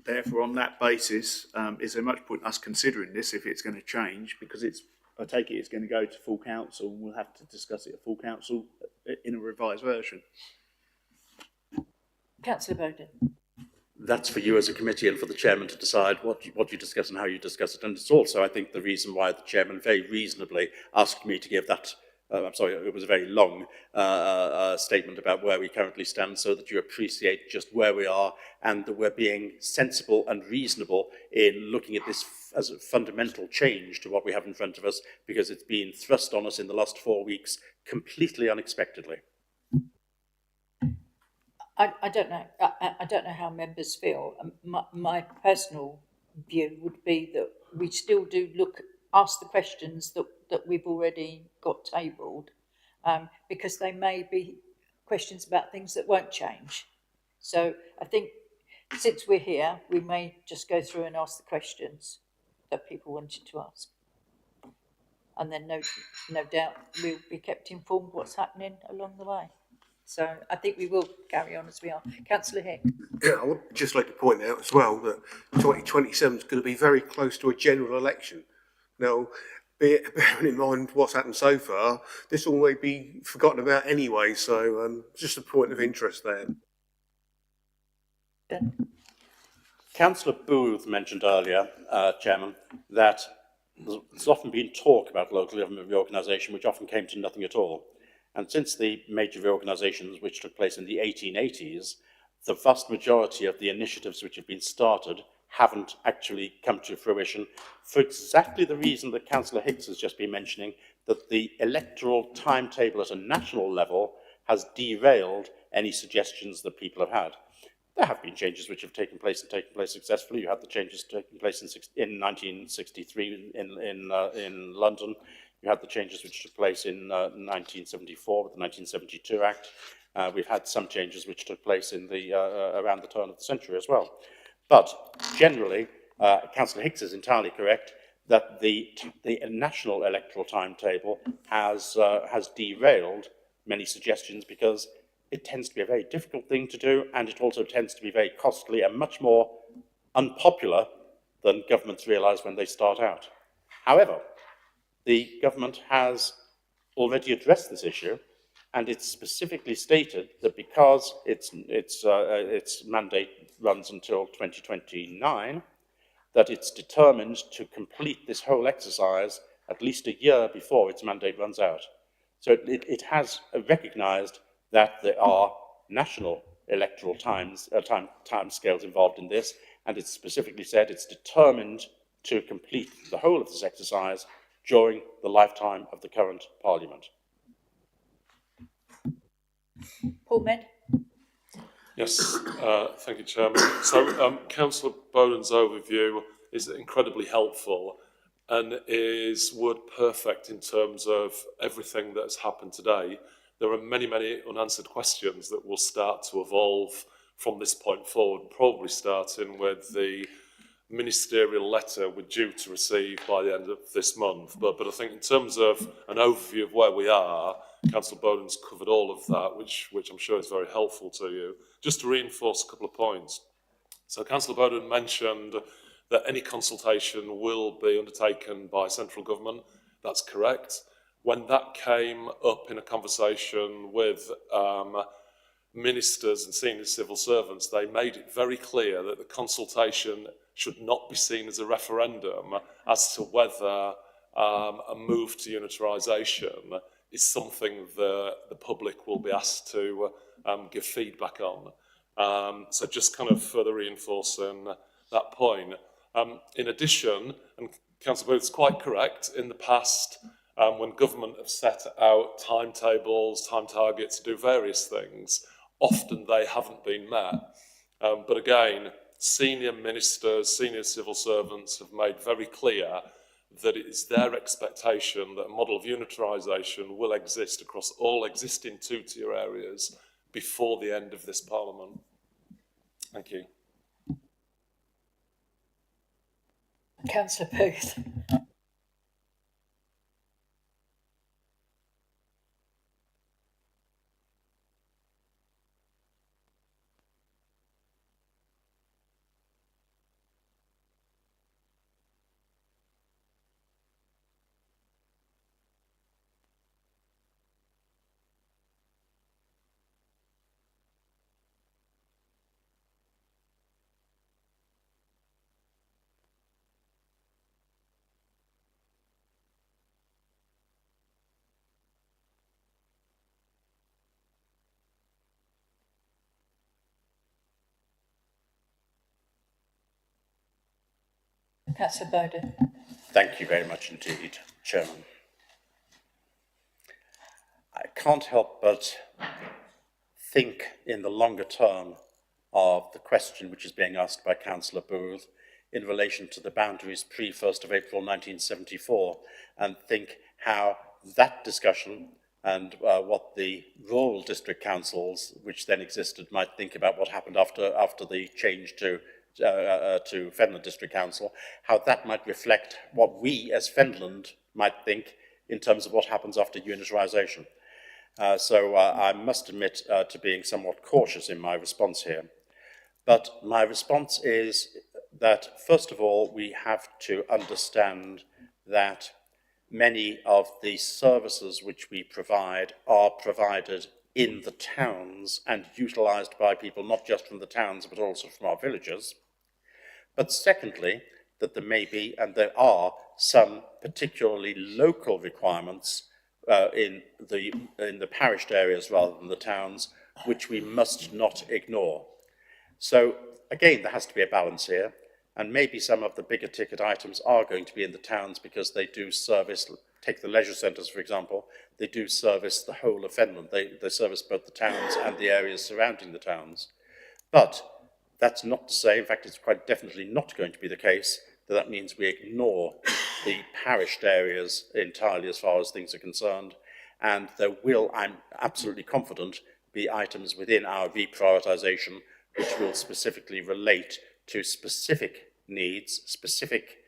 Therefore, on that basis, is there much point us considering this if it's going to change? Because I take it it's going to go to full council, and we'll have to discuss it at full council in a revised version. Councillor Bowden. That's for you as a committee and for the chairman to decide what you discuss and how you discuss it. And it's also, I think, the reason why the chairman very reasonably asked me to give that it was a very long statement about where we currently stand, so that you appreciate just where we are and that we're being sensible and reasonable in looking at this as a fundamental change to what we have in front of us, because it's been thrust on us in the last 4 weeks completely unexpectedly. I don't know. I don't know how members feel. My personal view would be that we still do ask the questions that we've already got tabled, because they may be questions about things that won't change. So I think since we're here, we may just go through and ask the questions that people wanted to ask. And then no doubt we'll be kept informed what's happening along the way. So I think we will carry on as we are. Councillor Hick. Yeah, I would just like to point out as well that 2027 is going to be very close to a general election. Now, bearing in mind what's happened so far, this all may be forgotten about anyway, so just a point of interest there. Councillor Booth mentioned earlier, Chairman, that there's often been talk about local government reorganisation, which often came to nothing at all. And since the major reorganisations which took place in the 1880s, the vast majority of the initiatives which have been started haven't actually come to fruition, for exactly the reason that Councillor Hicks has just been mentioning, that the electoral timetable at a national level has derailed any suggestions that people have had. There have been changes which have taken place and taken place successfully. You had the changes taking place in 1963 in London. You had the changes which took place in 1974 with the 1972 Act. We've had some changes which took place in around the turn of the century as well. But generally, Councillor Hicks is entirely correct that the national electoral timetable has derailed many suggestions, because it tends to be a very difficult thing to do, and it also tends to be very costly and much more unpopular than governments realise when they start out. However, the government has already addressed this issue, and it's specifically stated that because its mandate runs until 2029, that it's determined to complete this whole exercise at least a year before its mandate runs out. So it has recognised that there are national electoral time scales involved in this, and it's specifically said it's determined to complete the whole of this exercise during the lifetime of the current Parliament. Paul Med. Yes, thank you, Chairman. So, Councillor Boden's overview is incredibly helpful and is word perfect in terms of everything that has happened today. There are many, many unanswered questions that will start to evolve from this point forward, probably starting with the ministerial letter we're due to receive by the end of this month. But I think in terms of an overview of where we are, Councillor Boden's covered all of that, which I'm sure is very helpful to you. Just to reinforce a couple of points. So Councillor Boden mentioned that any consultation will be undertaken by central government. That's correct. When that came up in a conversation with ministers and senior civil servants, they made it very clear that the consultation should not be seen as a referendum as to whether a move to unitarisation is something that the public will be asked to give feedback on. So just kind of further reinforcing that point. In addition, and Councillor Booth's quite correct, in the past, when government have set out timetables, time targets to do various things, often they haven't been met. But again, senior ministers, senior civil servants have made very clear that it is their expectation that a model of unitarisation will exist across all existing two-tier areas before the end of this Parliament. Thank you. Councillor Booth. Councillor Bowden. Thank you very much indeed, Chairman. I can't help but think in the longer term of the question which is being asked by Councillor Booth in relation to the boundaries pre-1st of April 1974, and think how that discussion and what the rural district councils which then existed might think about what happened after the change to Fenland District Council, how that might reflect what we as Fenland might think in terms of what happens after unitarisation. So I must admit to being somewhat cautious in my response here. But my response is that, first of all, we have to understand that many of the services which we provide are provided in the towns and utilised by people not just from the towns but also from our villages. But secondly, that there may be, and there are, some particularly local requirements in the parished areas rather than the towns, which we must not ignore. So again, there has to be a balance here, and maybe some of the bigger ticket items are going to be in the towns because they do service, take the leisure centres for example, they do service the whole of Fenland. They service both the towns and the areas surrounding the towns. But that's not to say, in fact it's quite definitely not going to be the case, that means we ignore the parished areas entirely as far as things are concerned, and there will, I'm absolutely confident, be items within our reprioritisation which will specifically relate to specific needs, specific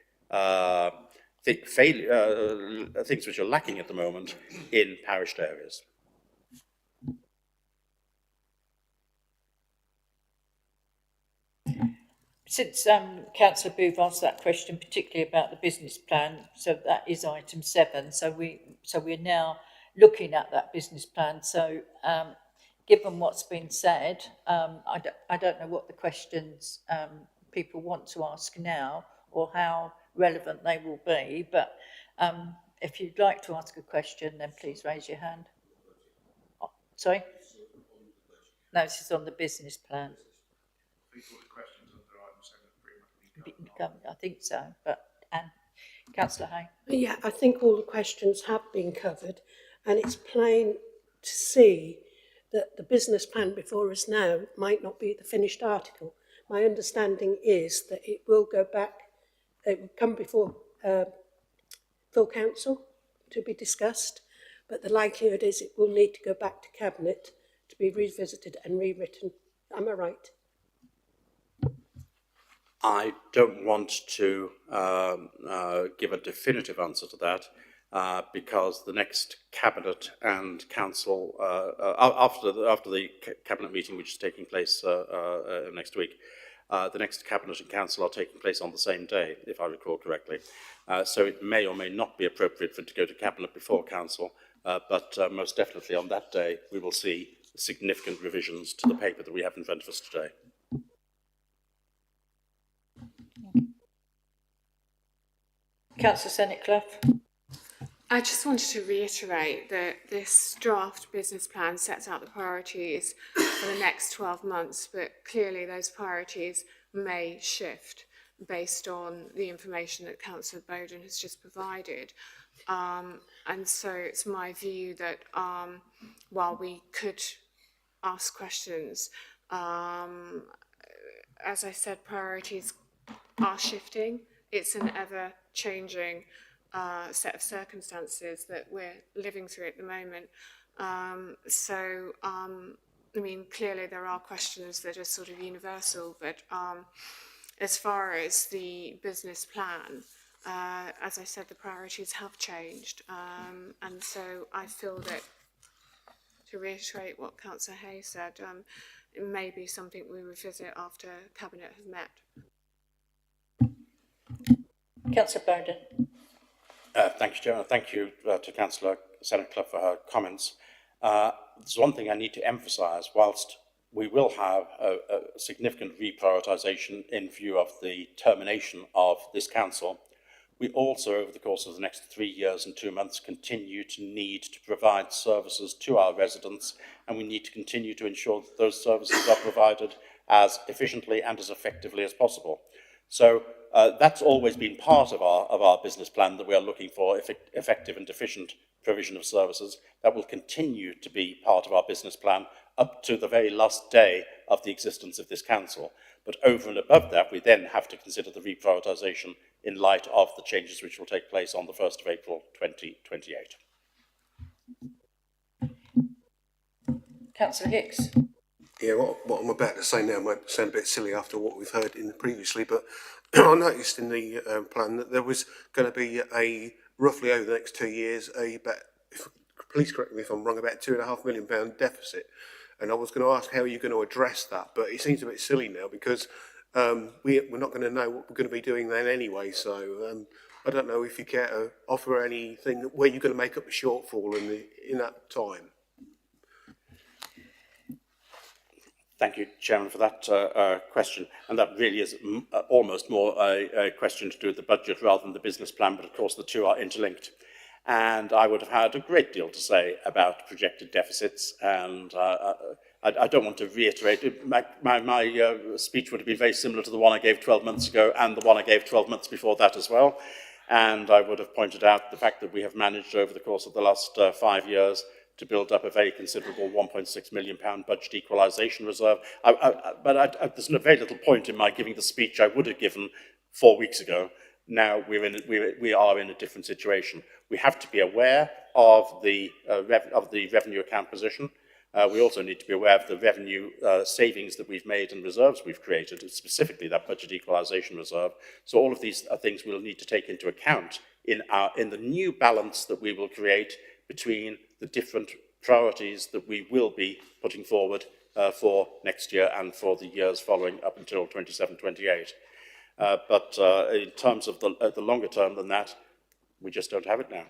things which are lacking at the moment in parished areas. Since Councillor Booth asked that question, particularly about the business plan, so that is item 7. So we're now looking at that business plan. So given what's been said, I don't know what the questions people want to ask now or how relevant they will be. But if you'd like to ask a question, then please raise your hand. Oh, sorry? No, this is on the business plan. I think so, but Councillor Hay. Yeah, I think all the questions have been covered, and it's plain to see that the business plan before us now might not be the finished article. My understanding is that it will go back, it will come before full council to be discussed, but the likelihood is it will need to go back to Cabinet to be revisited and rewritten. Am I right? I don't want to give a definitive answer to that because the next Cabinet and Council, after the Cabinet meeting which is taking place next week, the next Cabinet and Council are taking place on the same day, if I recall correctly. So it may or may not be appropriate for it to go to Cabinet before Council, but most definitely on that day we will see significant revisions to the paper that we have in front of us today. Councillor Senate-Clough. I just wanted to reiterate that this draft business plan sets out the priorities for the next 12 months, but clearly those priorities may shift based on the information that Councillor Bowden has just provided. And so it's my view that while we could ask questions, as I said, priorities are shifting. It's an ever-changing set of circumstances that we're living through at the moment. I mean, clearly there are questions that are sort of universal, but as far as the business plan, as I said, the priorities have changed. And so I feel that, to reiterate what Councillor Hay said, it may be something we revisit after Cabinet has met. Councillor Bowden. Thank you, Chair. Thank you to Councillor Senate-Clough for her comments. There's one thing I need to emphasise. Whilst we will have a significant reprioritisation in view of the termination of this council, we also, over the course of the next 3 years and 2 months, continue to need to provide services to our residents, and we need to continue to ensure that those services are provided as efficiently and as effectively as possible. So that's always been part of our business plan, that we are looking for effective and efficient provision of services. That will continue to be part of our business plan up to the very last day of the existence of this council. But over and above that, we then have to consider the reprioritisation in light of the changes which will take place on the 1st of April 2028. Councillor Hicks. Yeah, what I'm about to say now might sound a bit silly after what we've heard in previously, but I noticed in the plan that there was going to be roughly over the next 2 years, please correct me if I'm wrong, about £2.5 million deficit. And I was going to ask how you're going to address that, but it seems a bit silly now because we're not going to know what we're going to be doing then anyway. So I don't know if you care to offer anything where you're going to make up the shortfall in that time. Thank you, Chairman, for that question. And that really is almost more a question to do with the budget rather than the business plan, but of course the two are interlinked. And I would have had a great deal to say about projected deficits, and I don't want to reiterate it. My speech would have been very similar to the one I gave 12 months ago and the one I gave 12 months before that as well. And I would have pointed out the fact that we have managed over the course of the last 5 years to build up a very considerable £1.6 million budget equalisation reserve. There's very little point in my giving the speech I would have given 4 weeks ago. Now we are in a different situation. We have to be aware of the revenue account position. We also need to be aware of the revenue savings that we've made and reserves we've created, specifically that budget equalisation reserve. So all of these are things we'll need to take into account in the new balance that we will create between the different priorities that we will be putting forward for next year and for the years following up until 27-28. But in terms of the longer term than that, we just don't have it now.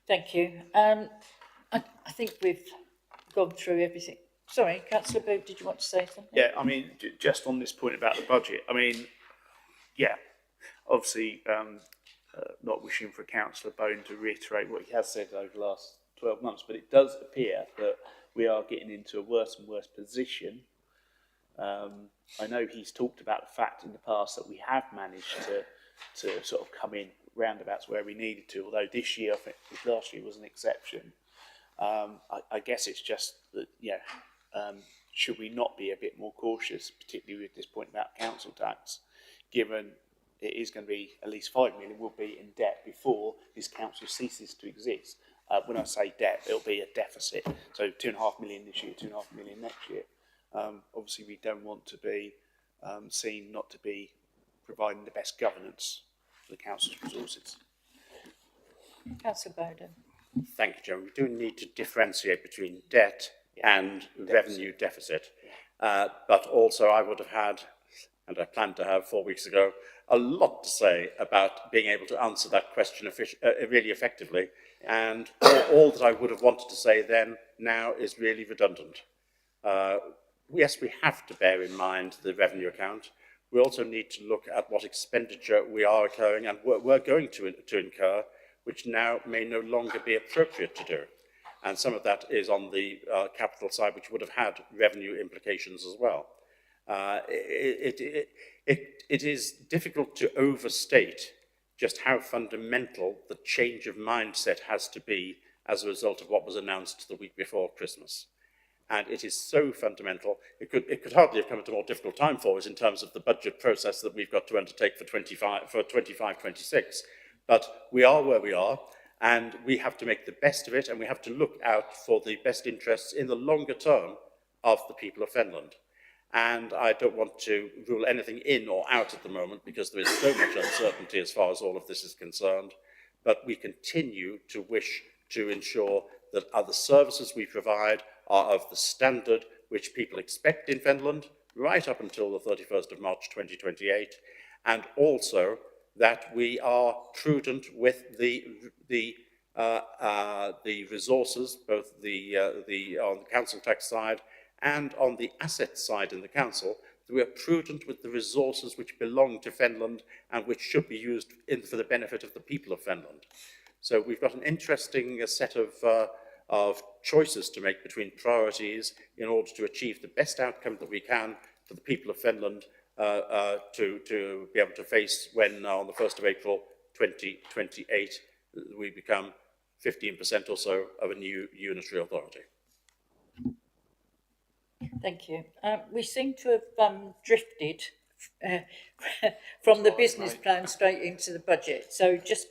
Thank you. I think we've gone through everything. Sorry, Councillor Booth, did you want to say something? Yeah, I mean, just on this point about the budget, I mean, yeah, obviously, not wishing for Councillor Bone to reiterate what he has said over the last 12 months, but it does appear that we are getting into a worse and worse position. I know he's talked about the fact in the past that we have managed to sort of come in roundabouts where we needed to, although this year, I think last year was an exception. I guess it's just that, should we not be a bit more cautious, particularly with this point about council tax, given it is going to be at least 5 million will be in debt before this council ceases to exist. When I say debt, it'll be a deficit. So 2.5 million this year, 2.5 million next year. Obviously, we don't want to be seen not to be providing the best governance for the council's resources. Councillor Bowden. Thank you, Chairman. We do need to differentiate between debt and revenue deficit. But also I would have had, and I planned to have 4 weeks ago, a lot to say about being able to answer that question really effectively. And all that I would have wanted to say then now is really redundant. Yes, we have to bear in mind the revenue account. We also need to look at what expenditure we are incurring and we're going to incur, which now may no longer be appropriate to do. And some of that is on the capital side, which would have had revenue implications as well. It is difficult to overstate just how fundamental the change of mindset has to be as a result of what was announced the week before Christmas. And it is so fundamental, it could hardly have come at a more difficult time for us in terms of the budget process that we've got to undertake for 25-26. But we are where we are, and we have to make the best of it, and we have to look out for the best interests in the longer term of the people of Finland. And I don't want to rule anything in or out at the moment because there is so much uncertainty as far as all of this is concerned. But we continue to wish to ensure that other services we provide are of the standard which people expect in Finland right up until the 31st of March 2028, and also that we are prudent with the resources, both on the council tax side and on the asset side in the council, that we are prudent with the resources which belong to Finland and which should be used for the benefit of the people of Finland. So we've got an interesting set of choices to make between priorities in order to achieve the best outcome that we can for the people of Finland to be able to face when on the 1st of April 2028 we become 15% or so of a new unitary authority. Thank you. We seem to have drifted uh, from the business plan straight into the budget. So just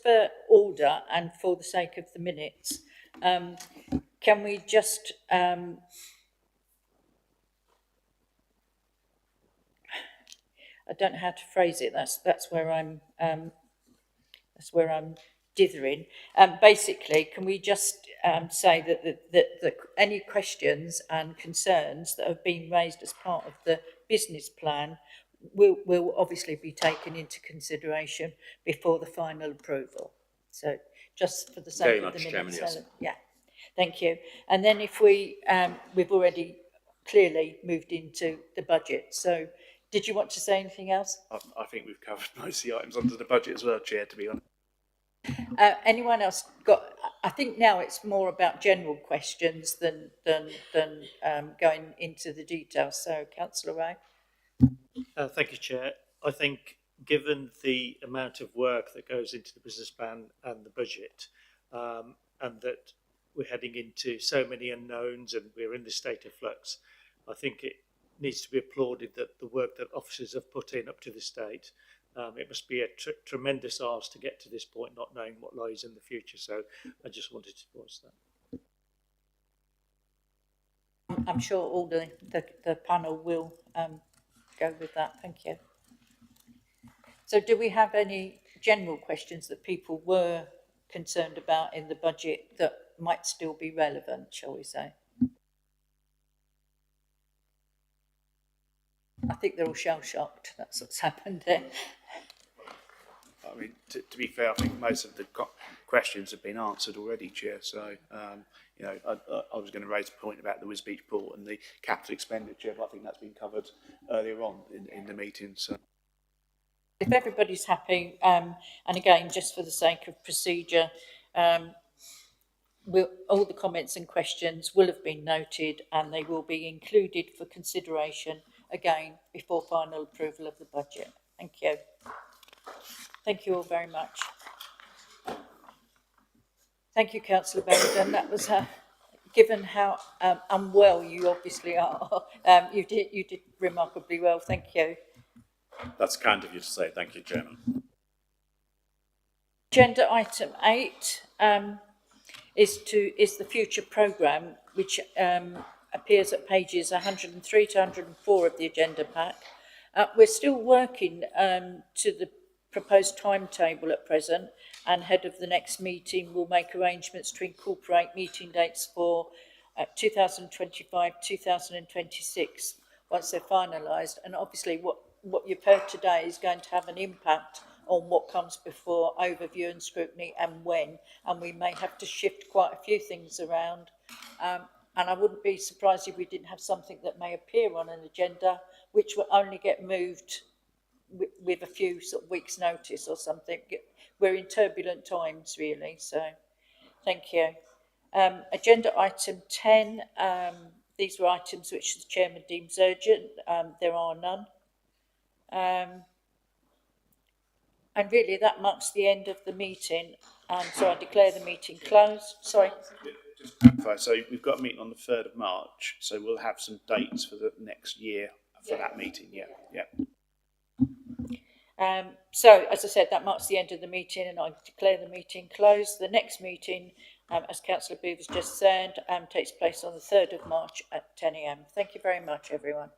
for order and for the sake of the minutes, can we just I don't know how to phrase it. That's where I'm dithering. Basically, can we just say that any questions and concerns that have been raised as part of the business plan will obviously be taken into consideration before the final approval. So just for the sake Very of the much, minutes. Chairman, yes. Yeah, thank you. And then if we've already clearly moved into the budget. So did you want to say anything else? I think we've covered most of the items under the budget as well, Chair, to be honest. Anyone else got? I think now it's more about general questions than going into the details. So, Councillor Ray. Thank you, Chair. I think given the amount of work that goes into the business plan and the budget, and that we're heading into so many unknowns and we're in this state of flux, I think it needs to be applauded that the work that officers have put in up to this date. It must be a tremendous ask to get to this point, not knowing what lies in the future. So I just wanted to voice that. I'm sure all the panel will go with that. Thank you. So do we have any general questions that people were concerned about in the budget that might still be relevant, shall we say? I think they're all shell-shocked. That's what's happened there. I mean, to be fair, I think most of the questions have been answered already, Chair. So, you know, I was going to raise a point about the Wisbech port and the capital expenditure, but I think that's been covered earlier on in the meeting. So, if everybody's happy, and again, just for the sake of procedure, all the comments and questions will have been noted and they will be included for consideration again before final approval of the budget. Thank you. Thank you all very much. Thank you, Councillor Berridon. That was given how unwell you obviously are. You did remarkably well. Thank you. That's kind of you to say. Thank you, Chairman. Agenda item 8 is the future programme, which appears at pages 103 to 104 of the agenda pack. We're still working to the proposed timetable at present, and ahead of the next meeting we'll make arrangements to incorporate meeting dates for 2025-2026 once they're finalised. And obviously what you've heard today is going to have an impact on what comes before overview and scrutiny and when, and we may have to shift quite a few things around. And I wouldn't be surprised if we didn't have something that may appear on an agenda which will only get moved with a few sort of weeks' notice or something. We're in turbulent times, really, so thank you. Agenda item 10, these were items which the Chairman deems urgent. There are none. And really that marks the end of the meeting, and so I declare the meeting closed. Sorry. just to clarify, so we've got a meeting on the 3rd of March, so we'll have some dates for the next year for that meeting. Yeah. So, as I said, that marks the end of the meeting and I declare the meeting closed. The next meeting, as Councillor Beaver's just said, takes place on the 3rd of March at 10 AM. Thank you very much, everyone.